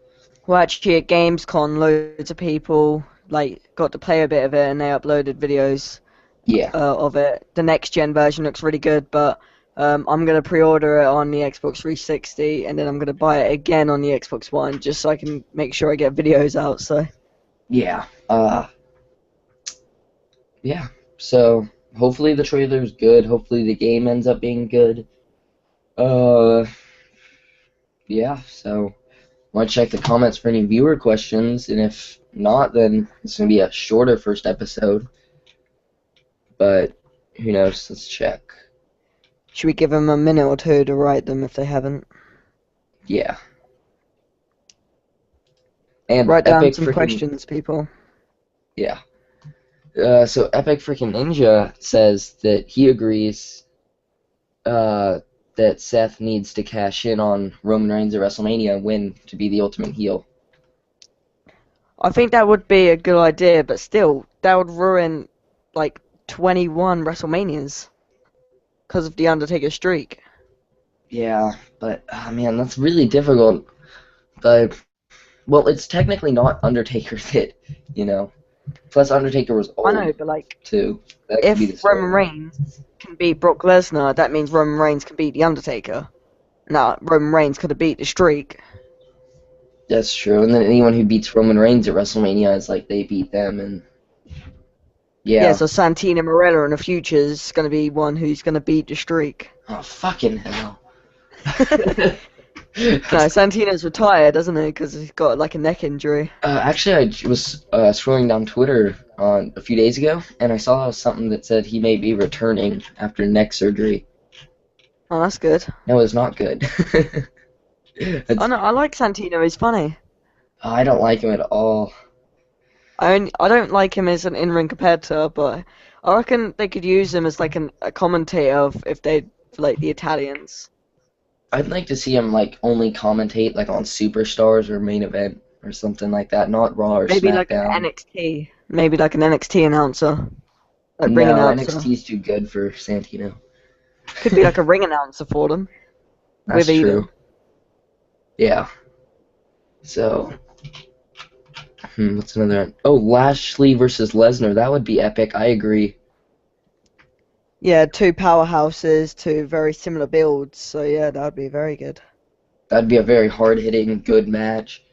Well, actually, at Gamescom, loads of people, like, got to play a bit of it, and they uploaded videos of it. The next-gen version looks really good, but I'm going to pre-order it on the Xbox 360, and then I'm going to buy it again on the Xbox One, just so I can make sure I get videos out, so. Yeah, yeah, so hopefully the trailer's good, hopefully the game ends up being good. Yeah, so want to check the comments for any viewer questions, and if not, then it's going to be a shorter first episode. But who knows? Let's check. Should we give them a minute or two to write them if they haven't? Yeah. And Write down Epic some questions, people. Yeah. So Epic freaking Ninja says that he agrees that Seth needs to cash in on Roman Reigns at WrestleMania and win to be the ultimate heel. I think that would be a good idea, but still, that would ruin like 21 WrestleManias because of the Undertaker streak. Yeah, but man, that's really difficult. But well, it's technically not Undertaker that, you know. Plus, Undertaker was I know, old but like, too. That could be if the Roman story. Reigns can beat Brock Lesnar, that means Roman Reigns can beat the Undertaker. Now, Roman Reigns could have beat the streak. That's true. And then anyone who beats Roman Reigns at WrestleMania is like they beat them, and Yeah, yeah. so Santino Marella in the future is going to be one who's going to beat the streak. Oh fucking hell. No, Santino's retired, doesn't he? Because he's got like a neck injury. Actually, I was scrolling down Twitter on a few days ago, and I saw something that said he may be returning after neck surgery. Oh, that's good. No, it's not good. I know, I like Santino. He's funny. I don't like him at all. I don't like him as an in-ring competitor, but I reckon they could use him as like a commentator if they like the Italians. I'd like to see him like only commentate like on Superstars or Main Event or something like that, not Raw or Maybe like an SmackDown. NXT. Maybe like an NXT announcer. Like ring No, announcer. NXT's too good for Santino. Could be like a ring announcer for them. That's With Eden. true. Yeah. So, what's another one? Oh, Lashley versus Lesnar. That would be epic. I agree. Yeah, two powerhouses, two very similar builds. So yeah, that would be very good. That'd be a very hard-hitting, good match.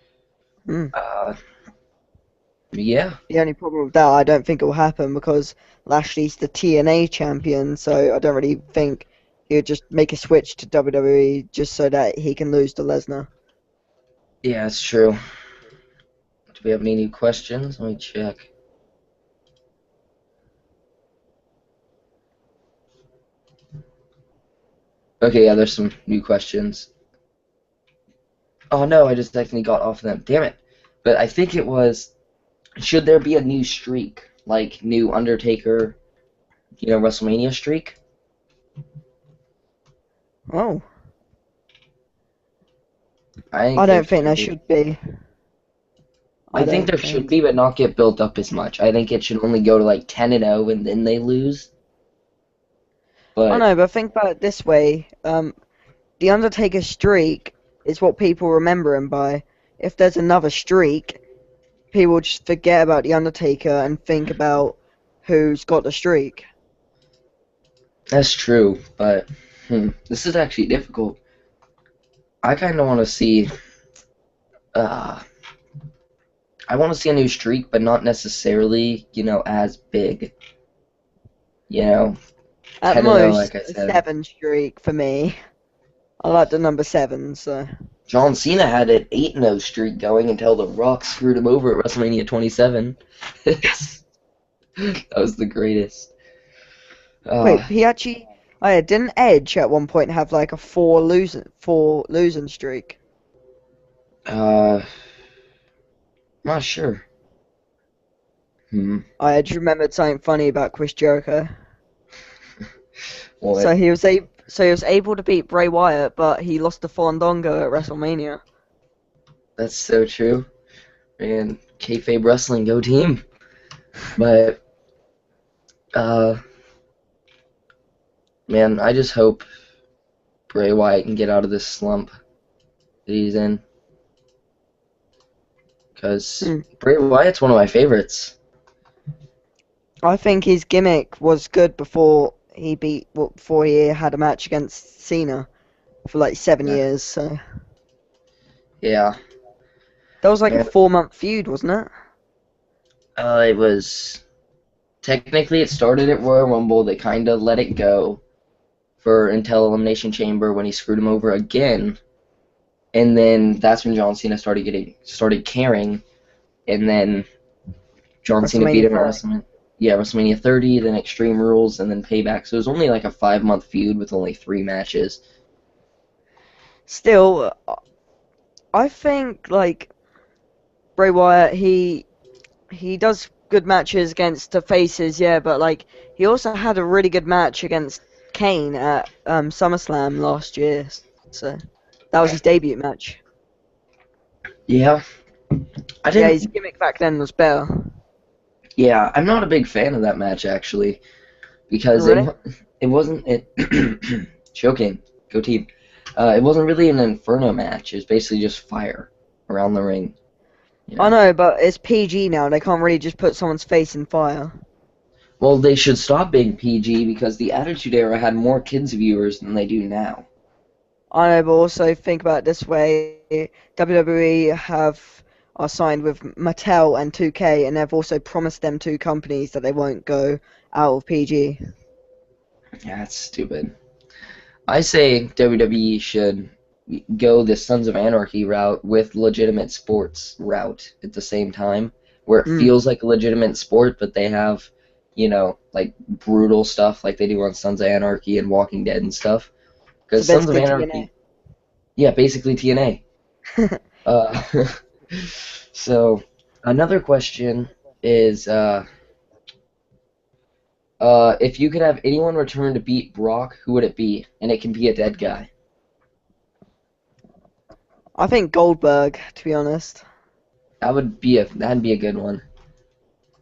Mm. Uh, yeah. The only problem with that, I don't think it will happen because Lashley's the TNA champion, so I don't really think he would just make a switch to WWE just so that he can lose to Lesnar. Yeah, it's true. Do we have any new questions? Let me check. Okay, yeah, there's some new questions. Oh no, I just accidentally got off of them. Damn it. But I think it was, should there be a new streak? Like new Undertaker, WrestleMania streak? Oh, I I think there don't think there should be. should be. I I think don't there should think. be, but not get built up as much. I think it should only go to like 10-0 and then they lose. I But know, but think about it this way. The Undertaker streak is what people remember him by. If there's another streak, people just forget about the Undertaker and think about who's got the streak. that's true. But this is actually difficult. I kind of want to see. Uh, I want to see a new streak, but not necessarily, as big. You know, At 10-0, most, like I a said. 7 streak for me. I like the number 7, so. John Cena had an 8-0 streak going until The Rock screwed him over at WrestleMania 27. That was the greatest. Wait, he actually. Oh yeah, didn't Edge at one point have like a four losing streak? I'm not sure. I just remembered something funny about Chris Jericho. Well, So he was able to beat Bray Wyatt, but he lost to Fandango at WrestleMania. that's so true. And kayfabe wrestling, go team. But, man, I just hope Bray Wyatt can get out of this slump that he's in. Because Bray Wyatt's one of my favorites. I think his gimmick was good before he had a match against Cena for like 7 years. So Yeah. that was like a Man, 4-month feud, wasn't it? it was... Technically, it started at Royal Rumble. They kind of let it go until Elimination Chamber when he screwed him over again. And then that's when John Cena started caring. And then John Cena beat him at WrestleMania 30, then Extreme Rules, and then Payback. So it was only like a 5-month feud with only 3 matches. Still, I think like Bray Wyatt, he does good matches against the faces, yeah, but like he also had a really good match against Kane at SummerSlam last year. So that was his debut match. Yeah, I Yeah, his didn't. gimmick back then was better. Yeah, I'm not a big fan of that match actually Oh, because really? it wasn't it. Choking, go team. It wasn't really an Inferno match. It was basically just fire around the ring. You I know. know, but it's PG now. They can't really just put someone's face in fire. Well, they should stop being PG because the Attitude Era had more kids viewers than they do now. I know, but also think about it this way: WWE are signed with Mattel and 2K, and they've also promised them two companies that they won't go out of PG. Yeah, that's stupid. I say WWE should go the Sons of Anarchy route with legitimate sports route at the same time, where it Mm. feels like a legitimate sport, but they have, like brutal stuff like they do on Sons of Anarchy and Walking Dead and stuff. So Because Sons of basically Anarchy, yeah, basically TNA. TNA. Uh, so another question is, if you could have anyone return to beat Brock, who would it be? And it can be a dead guy. I think Goldberg, to be honest. That'd be a good one.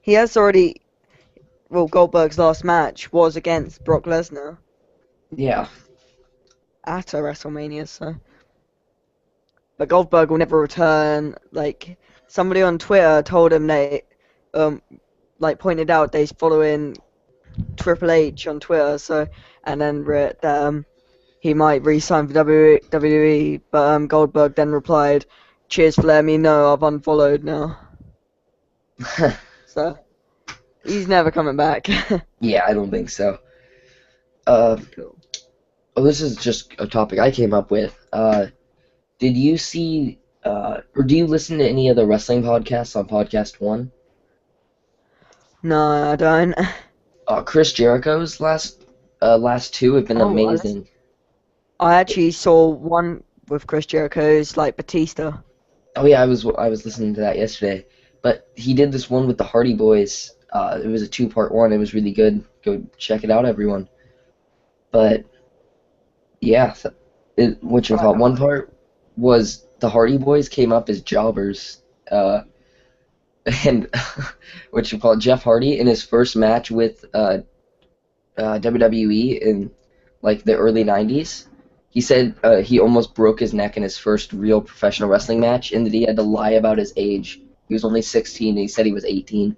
He has already. Well, Goldberg's last match was against Brock Lesnar Yeah. at a WrestleMania, so. But Goldberg will never return. Like, somebody on Twitter told him um, pointed out they's following Triple H on Twitter, so, and then that he might re-sign for WWE, but Goldberg then replied, "Cheers for letting me know. I've unfollowed now." So he's never coming back. Yeah, I don't think so. Uh, Cool. oh, this is just a topic I came up with. Did you see, or do you listen to any of the wrestling podcasts on Podcast One? No, I don't. Chris Jericho's last two have been Oh, amazing. I actually saw one with Chris Jericho's like Batista. Oh yeah, I was listening to that yesterday. But he did this one with the Hardy Boys. It was a two-part one. It was really good. Go check it out, everyone. But yeah, I, one part was the Hardy Boys came up as jobbers, and Jeff Hardy in his first match with WWE in like the early '90s. He said he almost broke his neck in his first real professional wrestling match, and that he had to lie about his age. He was only 16, and he said he was 18.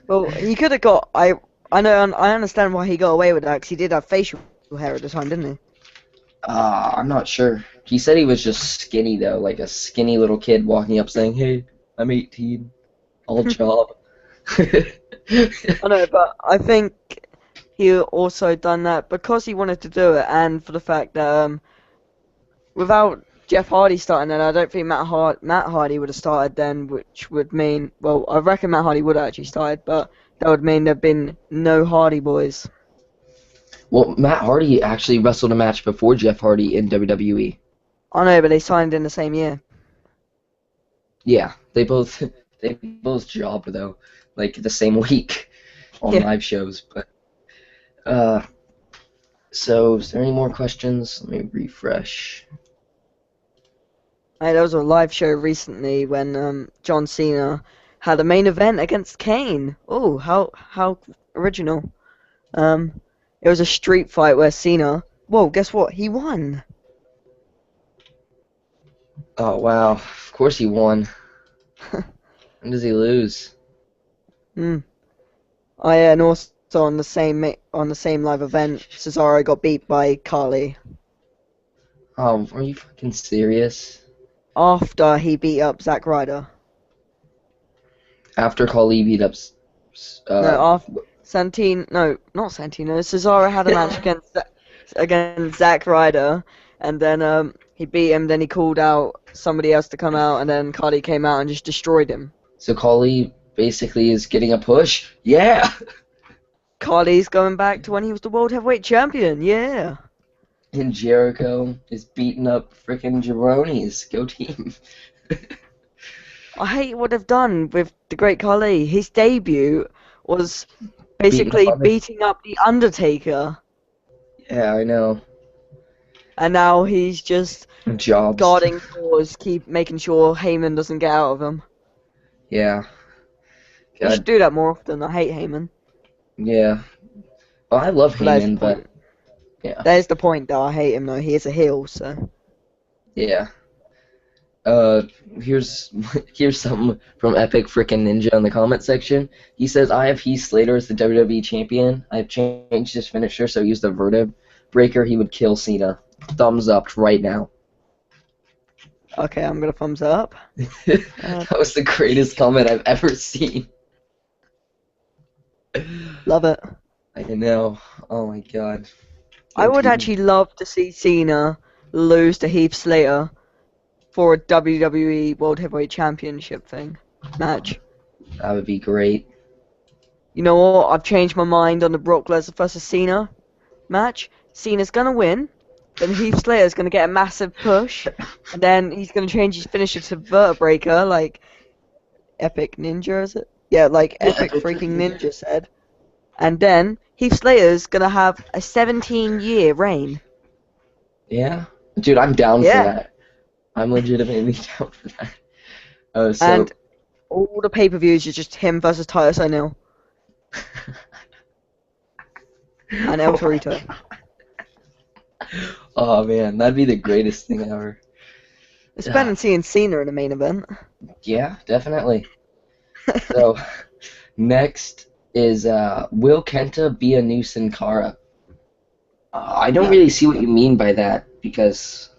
well, he could have got. I know. I understand why he got away with that because he did have facial hair at the time, didn't he? I'm not sure. He said he was just skinny though, like a skinny little kid walking up saying, "Hey, I'm 18. I'll job." I know, but I think he also done that because he wanted to do it, and for the fact that without Jeff Hardy starting, then I don't think Matt Hardy would have started then, which would mean, well, I reckon Matt Hardy would have actually started, but that would mean there'd been no Hardy Boys. Well, Matt Hardy actually wrestled a match before Jeff Hardy in WWE. I know, but they signed in the same year. Yeah, they both jobbed though, like the same week on Yeah. live shows. But uh, so is there any more questions? Let me refresh. Hey, there was a live show recently when John Cena had a main event against Kane. Oh, how original. Um, it was a street fight where Cena. Whoa, guess what? He won. Oh wow, of course he won. When does he lose? Hmm. Oh yeah, and also on the same live event, Cesaro got beat by Carly Oh, are you fucking serious? after he beat up Zack Ryder. After Khali beat up, No, uh, after Santino. No, not Santino. Cesaro had a match against Zack Ryder, and then he beat him. Then he called out somebody else to come out, and then Carly came out and just destroyed him. so Khali basically is getting a push. Yeah. Carly's going back to when he was the World Heavyweight Champion. Yeah. And Jericho is beating up frickin' jabronis. Go team. I hate what they've done with the Great Khali. His debut was beating up basically on the. beating up the Undertaker, Yeah, I know. and now he's just Jobs. guarding doors, keep making sure Heyman doesn't get out of them. Yeah. He should God. do that more often. I hate Heyman, Yeah. Well, I love but that's the Heyman, but point. yeah. There's the point, though. I hate him, though. He is a heel, so. Yeah. Uh, here's here's something from Epic Frickin' Ninja in the comment section. He says, "I have Heath Slater as the WWE champion. I've changed his finisher, so he used the vertebra breaker. He would kill Cena. Thumbs up right now." Okay, I'm gonna thumbs up. That was the greatest comment I've ever seen. Love it. I know. Oh my god. I Go would team. actually love to see Cena lose to Heath Slater for a WWE World Heavyweight Championship match. That would be great. You know what? I've changed my mind on the Brock Lesnar versus Cena match. Cena's gonna win, then Heath Slater's gonna get a massive push, and then he's gonna change his finisher to Vertebreaker, like Epic Ninja, is it? Yeah, like Yeah, Epic freaking Ninja said. And then Heath Slater's gonna have a 17-year reign. Yeah, dude, I'm down for Yeah. that. I'm legitimately down for that. So And all the pay-per-views are just him versus Titus O'Neil and El Torito. Oh man, that'd be the greatest thing ever. It's better than seeing Cena in the main event. Yeah, definitely. So next is will Kenta be a new Sin Cara? I don't really see what you mean by that because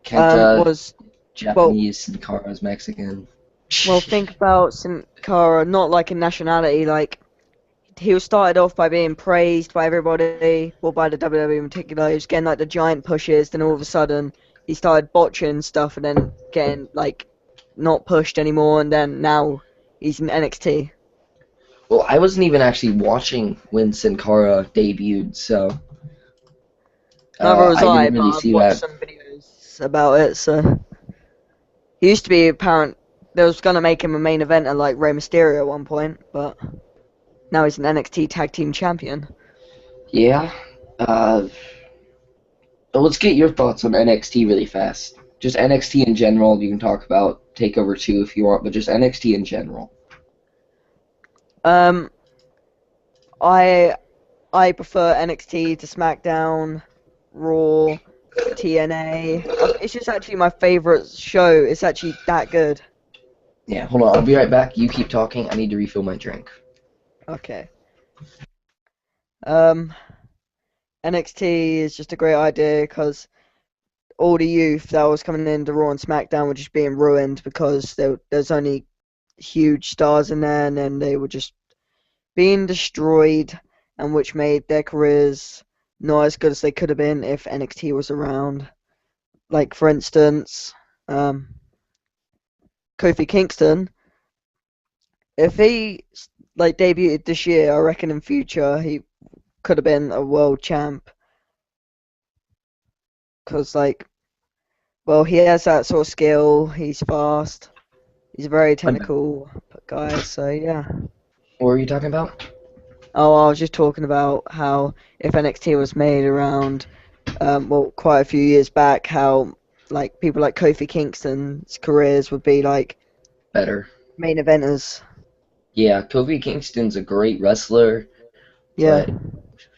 Kenta Was Japanese, Sin Cara's Mexican. well, think about Sin Cara, not like a nationality, like he was started off by being praised by everybody, well by the WWE in particular. He was getting like the giant pushes, then all of a sudden he started botching stuff and then getting like not pushed anymore, and then now he's in NXT. Well, I wasn't even actually watching when Sin Cara debuted, so Neither was I I, didn't but really I've see watched that. some videos about it. So he used to be apparent. They was gonna make him a main eventer like Rey Mysterio at one point, but now he's an NXT Tag Team Champion. Yeah. But let's get your thoughts on NXT really fast. Just NXT in general. You can talk about Takeover 2 if you want, but just NXT in general. Um, I prefer NXT to SmackDown, Raw, TNA. It's just actually my favorite show. It's actually that good. Yeah, hold on. I'll be right back. You keep talking. I need to refill my drink. Okay. Um, NXT is just a great idea because all the youth that was coming into Raw and SmackDown were just being ruined because there's only huge stars in there, and then they were just being destroyed, and which made their careers not as good as they could have been if NXT was around. Like for instance, Kofi Kingston, if he like debuted this year, I reckon in future he could have been a world champ. Cause like, well, he has that sort of skill. He's fast. He's a very technical guy. So yeah. What were you talking about? Oh, I was just talking about how if NXT was made around, well, quite a few years back, how like people like Kofi Kingston's careers would be like Better. main eventers. Yeah, Kofi Kingston's a great wrestler, Yeah. but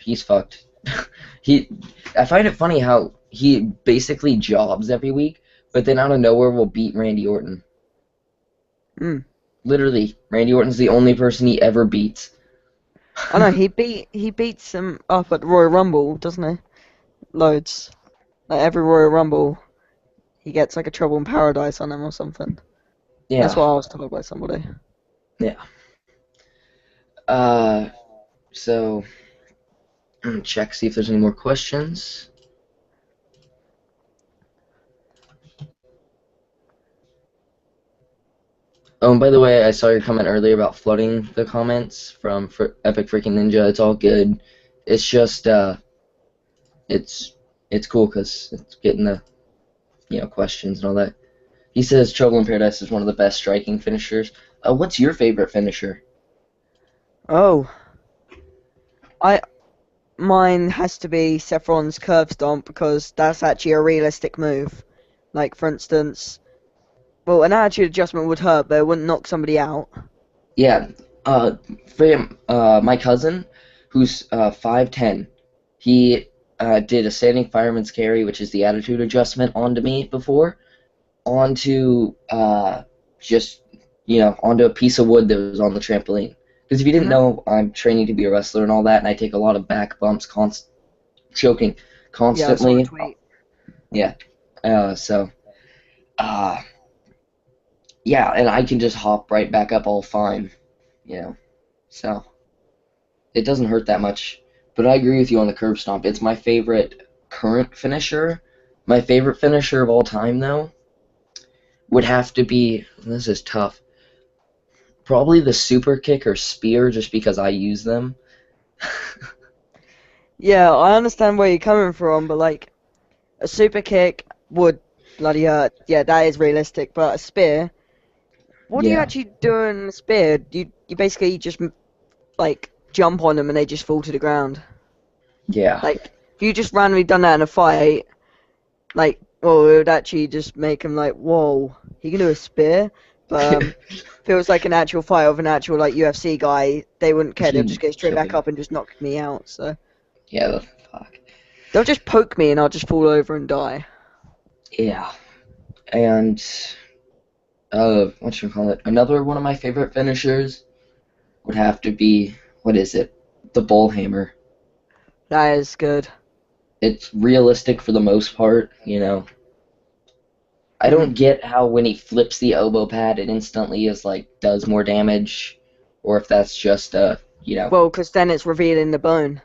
he's fucked. he, I find it funny how he basically jobs every week, but then out of nowhere will beat Randy Orton. Mm. Literally, Randy Orton's the only person he ever beats. I know he beats him up at the Royal Rumble, doesn't he? Loads. Like every Royal Rumble, he gets like a Trouble in Paradise on him or something. That's Yeah, what I was told by somebody. yeah. Uh, so check see if there's any more questions. Oh, and by the way, I saw your comment earlier about flooding the comments from Epic Freaking Ninja. It's all good. It's just it's cool because it's getting the questions and all that. He says Trouble in Paradise is one of the best striking finishers. What's your favorite finisher? Oh, I mine has to be Seth curb stomp because that's actually a realistic move. Like for instance, well, an attitude adjustment would hurt, but it wouldn't knock somebody out. Yeah, for him, my cousin, who's 5'10", he did a standing fireman's carry, which is the attitude adjustment, onto me before, onto just onto a piece of wood that was on the trampoline. Because if you didn't Mhm. know, I'm training to be a wrestler and all that, and I take a lot of back bumps, choking Yeah, I saw the constantly. tweet. Yeah, so uh, yeah, and I can just hop right back up all fine, you know. So it doesn't hurt that much. But I agree with you on the curb stomp. It's my favorite current finisher. My favorite finisher of all time, though, would have to be, this is tough, probably the super kick or spear, just because I use them. Yeah, I understand where you're coming from, but like a super kick would bloody hurt. Yeah, that is realistic. But a spear, what do you Yeah, actually do in a spear? You basically just like jump on them and they just fall to the ground. yeah. Like if you just randomly done that in a fight, like well, it would actually just make them like, whoa, he can do a spear. But if it was like an actual fight with an actual like UFC guy, they wouldn't care. They'll just He'd go straight kill back you. up and just knock me out. So Yeah, the fuck. they'll just poke me and I'll just fall over and die. Yeah. And, what should we call it? Another one of my favorite finishers would have to be, what is it? The bull hammer. That is good. It's realistic for the most part. I Mm. don't get how when he flips the elbow pad, it instantly is like does more damage, or if that's just Well, because then it's revealing the bone.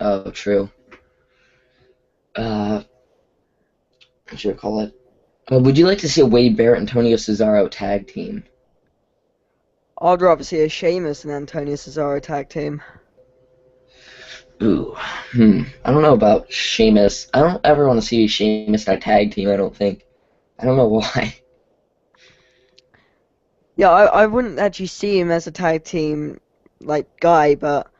oh, true. Uh, what should I call it? Would you like to see a Wade Barrett Antonio Cesaro tag team? I'd rather see a Sheamus and Antonio Cesaro tag team. Ooh, I don't know about Sheamus. I don't ever want to see Sheamus in a tag team. I don't think. I don't know why. Yeah, I wouldn't actually see him as a tag team like guy, but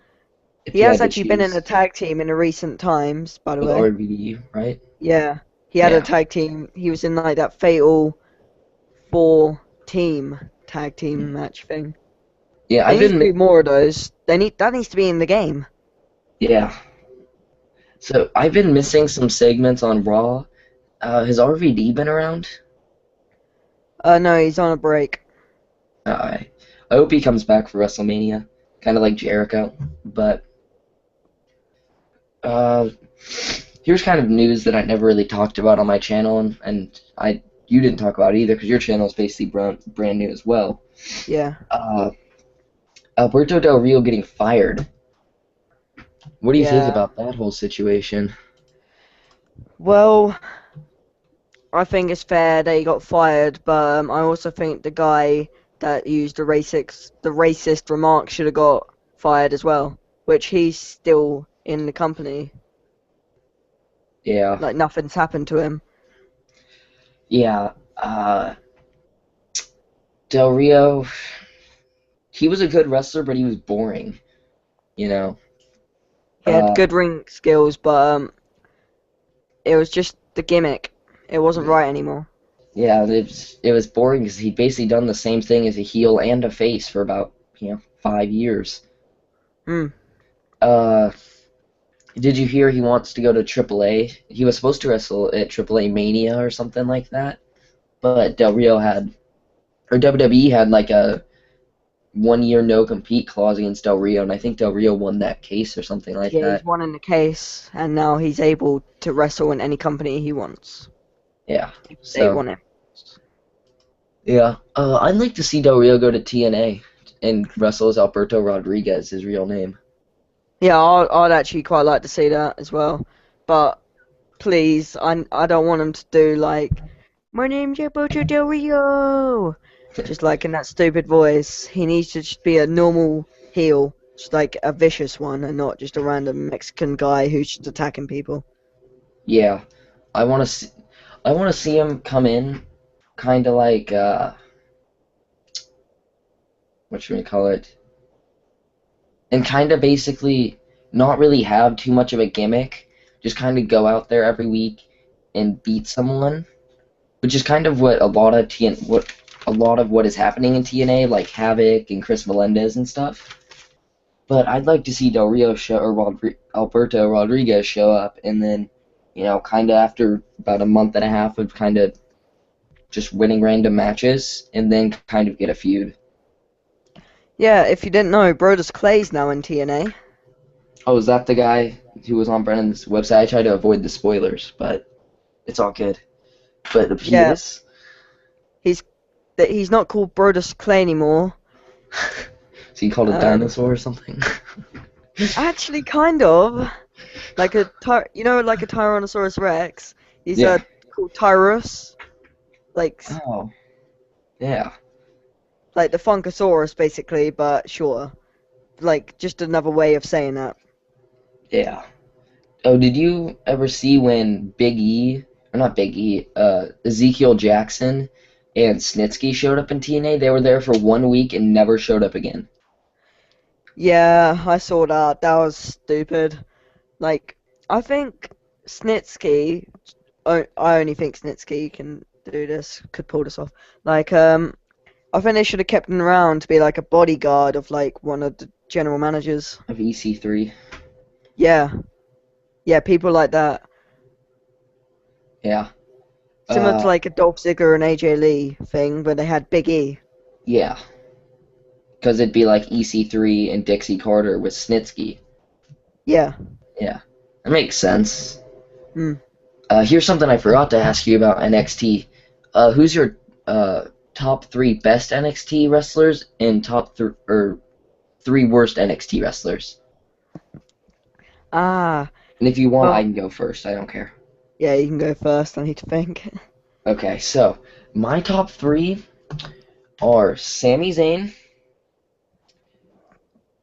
If he you has had to actually been in a choose tag team in the recent times, by the with way. RVD, right? Yeah, he had a Yeah, tag team. He was in like that fatal four team tag team match thing. yeah. They I've need to been, do more of those. That needs to be in the game. yeah. So I've been missing some segments on Raw. Has RVD been around? No, he's on a break. I hope he comes back for WrestleMania, kind of like Jericho. But uh, here's kind of news that I never really talked about on my channel, and you didn't talk about either because your channel is basically brand new as well. Yeah. Uh, Alberto Del Rio getting fired. What do you think Yeah. about that whole situation? Well, I think it's fair that he got fired, but I also think the guy that used the racist remark should have got fired as well, which he's still in the company. Yeah, Like nothing's happened to him. yeah. Del Rio, he was a good wrestler, but he was boring. You know. He had Uh, good ring skills, but it was just the gimmick. It wasn't right anymore. Yeah, it was boring because he'd basically done the same thing as a heel and a face for about 5 years. Hmm. Uh, did you hear he wants to go to AAA? He was supposed to wrestle at AAA Mania or something like that, but Del Rio had or WWE had like a 1 year no compete clause against Del Rio, and I think Del Rio won that case or something like Yeah, he's that. won in the case, and now he's able to wrestle in any company he wants. Yeah, If they so want him. yeah, I'd like to see Del Rio go to TNA and wrestle as Alberto Rodriguez, his real name. Yeah, I'd actually quite like to see that as well. But please, I don't want him to do like, my name's Alberto Del Rio, just like in that stupid voice. He needs to just be a normal heel, just like a vicious one, and not just a random Mexican guy who's just attacking people. Yeah, I want to see, I want to see him come in, kind of like what should we call it? and kind of basically not really have too much of a gimmick. Just kind of go out there every week and beat someone, which is kind of what a lot of what is happening in TNA, like Havoc and Chris Melendez and stuff. But I'd like to see Del Rio Alberto Rodriguez show up, and then, kind of after about a month and a half of kind of just winning random matches, and then kind of get a feud. Yeah, if you didn't know, Brodus Clay's now in TNA. Oh, is that the guy who was on Brennan's website? I try to avoid the spoilers, but it's all good. But if he Yeah, is, he's not called Brodus Clay anymore. is he called a Um, dinosaur or something? Actually, kind of like like a Tyrannosaurus Rex. He's Yeah. called Tyrus, like Oh, yeah. like the Funkasaurus basically, but shorter. Like just another way of saying that. Yeah. Oh, did you ever see when Big E, or not Big E, Ezekiel Jackson and Snitsky showed up in TNA? They were there for 1 week and never showed up again. Yeah, I saw that. That was stupid. Like, I think Snitsky. I only think Snitsky can do this. Could pull this off. Like, I think they should have kept him around to be like a bodyguard of like one of the general managers. Of EC3. Yeah, yeah, people like that. Yeah. Similar to Uh, like a Dolph Ziggler and AJ Lee thing, where they had Big E. yeah. Because it'd be like EC3 and Dixie Carter with Snitsky. Yeah. Yeah. That makes sense. Hmm. Here's something I forgot to ask you about NXT. Who's your top three best NXT wrestlers and three worst NXT wrestlers? Ah. And if you want, I Well, can go first. I don't care. yeah, you can go first. I need to think. Okay, so my top three are Sami Zayn.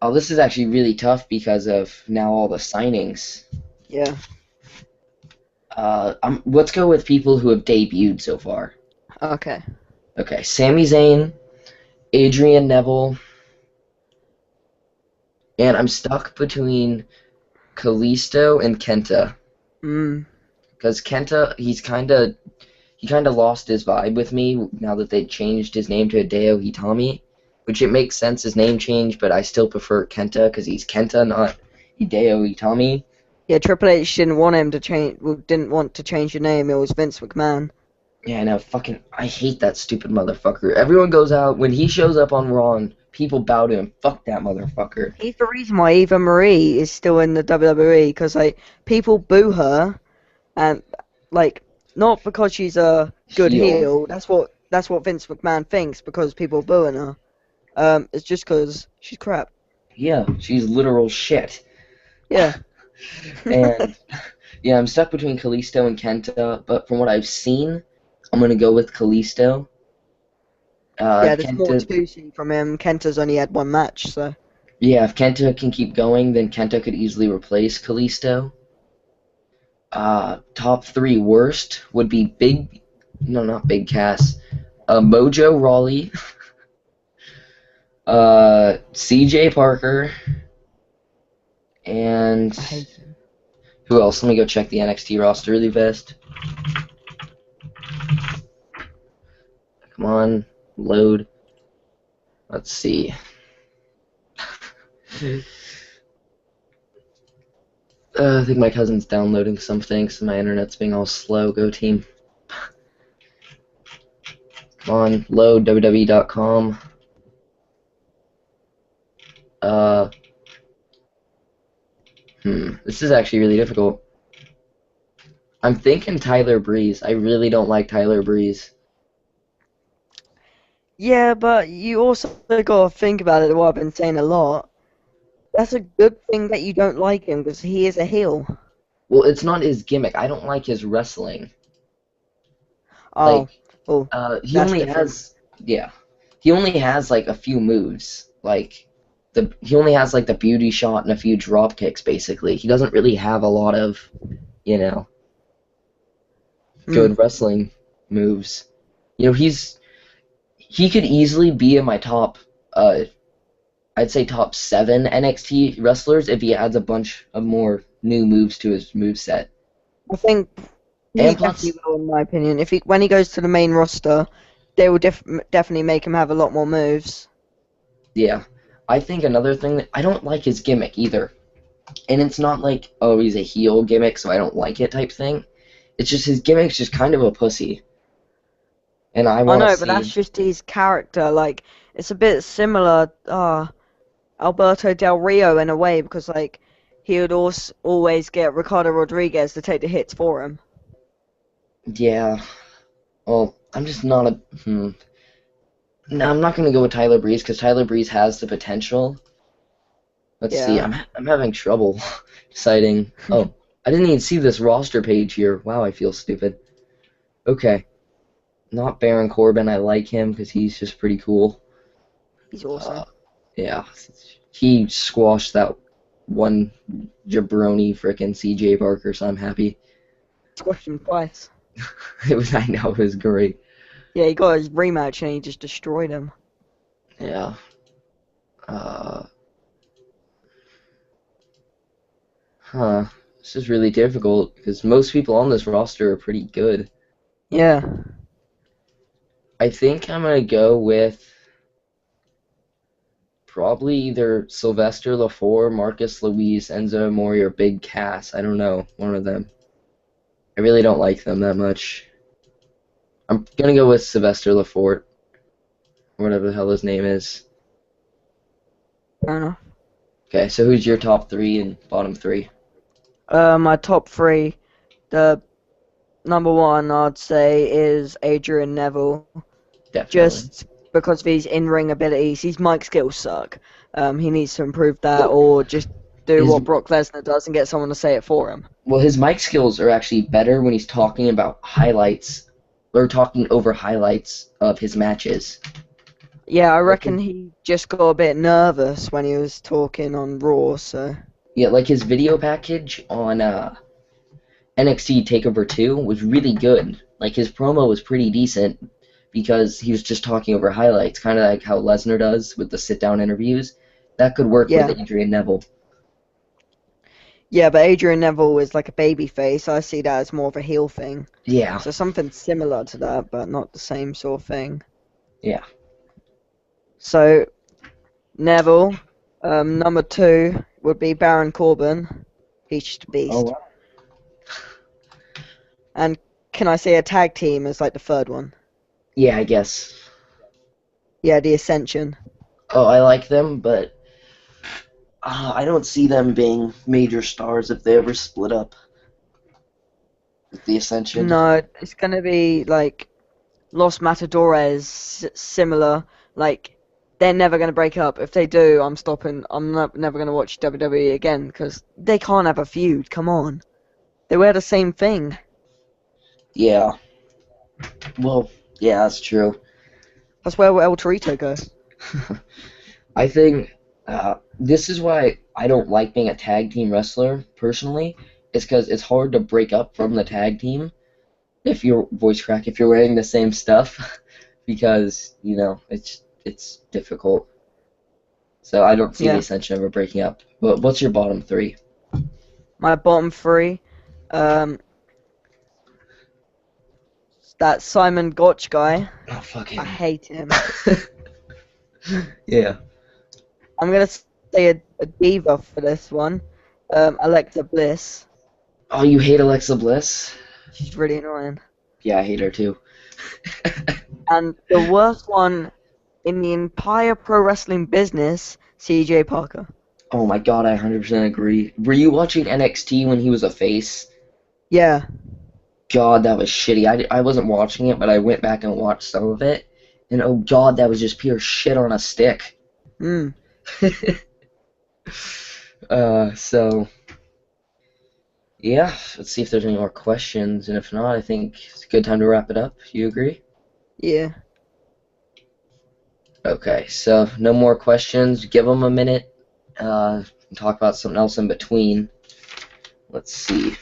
Oh, this is actually really tough because of now all the signings. Yeah. Let's go with people who have debuted so far. Okay. Okay, Sami Zayn, Adrian Neville, and I'm stuck between Kalisto and Kenta. Hmm. Because Kenta, he kind of lost his vibe with me now that they changed his name to Hideo Hitami, which it makes sense his name change, but I still prefer Kenta because he's Kenta, not Hideo Itami. Yeah, Triple H didn't want him to change. Well, didn't want to change the name. It was Vince McMahon. Yeah, no, I hate that stupid motherfucker. Everyone goes out, when he shows up on Raw, and people bow to him. Fuck that motherfucker. He's the reason why Eva Marie is still in the WWE because like people boo her and like not because she's a good Heel. heel. That's what Vince McMahon thinks because people booing her. It's just because she's crap. Yeah, she's literal shit. Yeah. And, yeah, I'm stuck between Kalisto and Kenta, but from what I've seen, I'm gonna go with Kalisto. Yeah, there's more Kenta, to see from him. Kenta's only had one match, so yeah, if Kenta can keep going, then Kenta could easily replace Kalisto. Top three worst would be not Big Cass, Mojo Rawley, CJ Parker, and I hate him. who else? Let me go check the NXT roster really fast. Come on, load. Let's see. I think my cousin's downloading something, so my internet's being all slow. Go team. Come on, load WWE.com. This is actually really difficult. I'm thinking Tyler Breeze. I really don't like Tyler Breeze. Yeah, but you also gotta think about it. What I've been saying a lot. That's a good thing that you don't like him because he is a heel. Well, it's not his gimmick. I don't like his wrestling. Oh, Like, oh, he that's only different. has, yeah, he only has like a few moves. Like, he only has like the beauty shot and a few drop kicks, basically. He doesn't really have a lot of, you know, Hmm. good wrestling moves. He could easily be in my top, I'd say top 7 NXT wrestlers if he adds a bunch of more new moves to his moveset. I think he And plus, definitely will, in my opinion. If he when he goes to the main roster, they will definitely make him have a lot more moves. yeah, I think another thing that I don't like his gimmick either. And it's not like, oh, he's a heel gimmick, so I don't like it type thing. It's just his gimmick's just kind of a pussy. And I I want to know, but that's see. just his character. Like it's a bit similar, Alberto Del Rio in a way, because like he would also always get Ricardo Rodriguez to take the hits for him. Yeah, well, I'm just not a. No, I'm not going to go with Tyler Breeze because Tyler Breeze has the potential. Let's see. Yeah. I'm having trouble deciding. Oh, I didn't even see this roster page here. Wow, I feel stupid. Okay, not Baron Corbin. I like him because he's just pretty cool. He's Uh, awesome. yeah, he squashed that one jabroni frickin' CJ Barker, so I'm happy. Squashed him twice. I know it was great. Yeah, he got his rematch and he just destroyed him. Yeah. Uh, huh. This is really difficult because most people on this roster are pretty good. Yeah. I think I'm gonna go with probably either Sylvester LaFour, Marcus Louise, Enzo Amore, or Big Cass. I don't know, one of them. I really don't like them that much. I'm gonna go with Sylvester LaFour, whatever the hell his name is. Fair enough. Okay, so who's your top 3 and bottom 3? My top three. The number one I'd say is Adrian Neville. Definitely. Just because of his in-ring abilities. His mic skills suck. He needs to improve that, or just do His what Brock Lesnar does and get someone to say it for him. Well, his mic skills are actually better when he's talking about highlights or talking over highlights of his matches. Yeah, I Like reckon he just got a bit nervous when he was talking on Raw, so. yeah, like his video package on NXT Takeover 2 was really good. Like his promo was pretty decent because he was just talking over highlights, kind of like how Lesnar does with the sit-down interviews. That could work with Yeah. Adrian Neville. Yeah, but Adrian Neville is like a baby face. I see that as more of a heel thing. Yeah, So something similar to that, but not the same sort of thing. yeah. So Neville, number two would be Baron Corbin. He's just a Oh, beast. wow. And can I say a tag team as like the third one? Yeah, I guess. Yeah, the Ascension. Oh, I like them, but I don't see them being major stars if they ever split up with the Ascension. No, it's gonna be like Los Matadores, similar. Like they're never gonna break up. If they do, I'm stopping. I'm never gonna watch WWE again because they can't have a feud. Come on, they wear the same thing. Yeah. Well, yeah, that's true. That's where El Torito go. I think this is why I don't like being a tag team wrestler personally. It's because it's hard to break up from the tag team if you're if you're wearing the same stuff because it's difficult. So I don't see the Yeah, Ascension ever breaking up. But what's your bottom 3? my bottom three. Um, that Simon Gotch guy. Oh fuck I him. hate him. Yeah. I'm gonna say a diva for this one. Alexa Bliss. Oh, you hate Alexa Bliss? She's really annoying. Yeah, I hate her too. And the worst one in the entire pro wrestling business, CJ Parker. Oh my god, I 100% agree. Were you watching NXT when he was a face? Yeah. God, that was shitty. I wasn't watching it, but I went back and watched some of it. And oh god, that was just pure shit on a stick. Hmm. So, yeah, let's see if there's any more questions. And if not, I think it's a good time to wrap it up. You agree? Yeah. Okay, so no more questions. Give them a minute. Talk about something else in between. Let's see.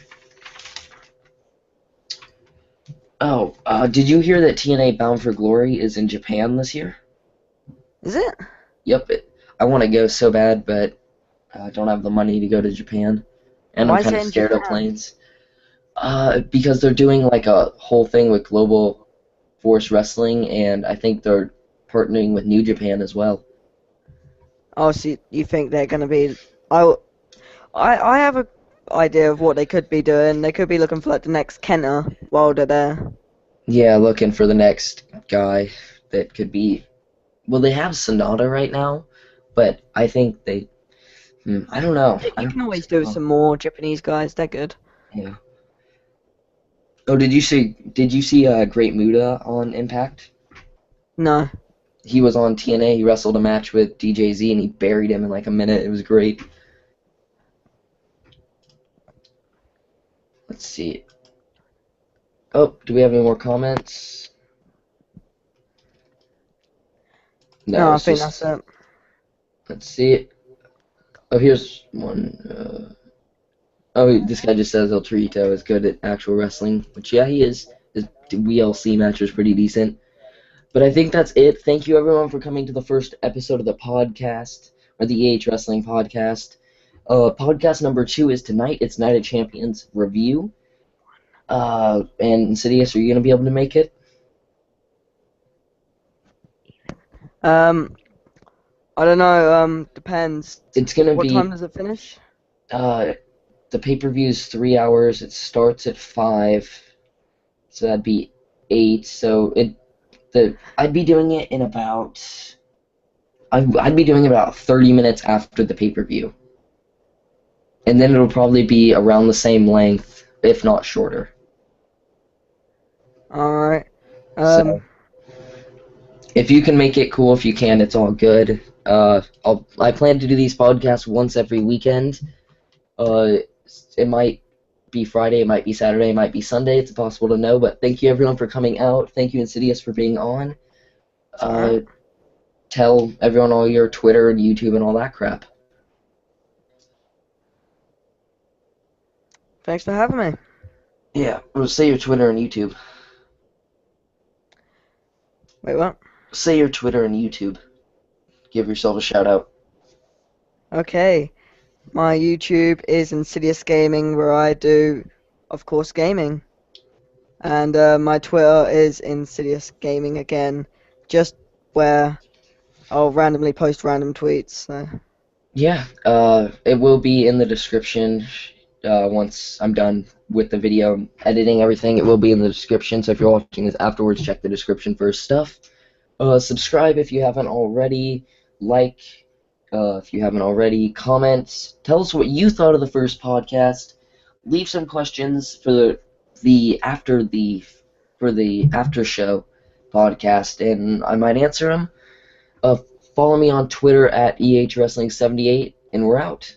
Oh, did you hear that TNA Bound for Glory is in Japan this year? Is it? Yep. I want to go so bad, but I don't have the money to go to Japan, and I'm Why is kind it of in scared of Japan? planes. Because they're doing like a whole thing with Global Force Wrestling, and I think they're partnering with New Japan as well. Oh, so you think they're gonna be? I I have a idea of what they could be doing. They could be looking for like the next Kenta while they're there. Yeah, looking for the next guy that could be. Well, they have Sonata right now, but I think they. I don't know. I You don't. can always do Oh, some more Japanese guys. They're good. yeah. Oh, Did you see Great Muda on Impact? No. He was on TNA. He wrestled a match with DJZ and he buried him in like a minute. It was great. Let's see. Oh, do we have any more comments? No, No, I it's think that's just. it. Let's see. Oh, here's one. Oh, this guy just says El Torito is good at actual wrestling, which yeah, he is. His WLC match was pretty decent. But I think that's it. Thank you everyone for coming to the first episode of the podcast, or the EHWestling podcast. Podcast number 2 is tonight. It's Night of Champions review. And Insidious, are you gonna be able to make it? Um, I don't know. Depends. It's gonna What time be does it finish? uh the pay-per-view is 3 hours. It starts at 5, so that'd be 8. So I'd be doing it in about I'd be doing it about 30 minutes after the pay-per-view, and then it'll probably be around the same length, if not shorter. All right. So if you can make it, cool. If you can, it's all good. I plan to do these podcasts once every weekend. Uh, it might be Friday, it might be Saturday, it might be Sunday. It's impossible to know. But thank you everyone for coming out. Thank you Insidious for being on. It's all right. Tell everyone all your Twitter and YouTube and all that crap. Thanks for having me. Yeah, well, say your Twitter and YouTube. Wait, what? Say your Twitter and YouTube. Give yourself a shout out. Okay. My YouTube is Insidious Gaming, where I do, of course, gaming. And my Twitter is Insidious Gaming again, just where I'll randomly post random tweets. So. Yeah, it will be in the description. Once I'm done with the video editing everything, it will be in the description. So if you're watching this afterwards, check the description for stuff. Subscribe if you haven't already. Like if you haven't already. Comment. Tell us what you thought of the first podcast. Leave some questions for the after the for the after show podcast, and I might answer them. Uh, Follow me on Twitter at EHWestling78, and we're out.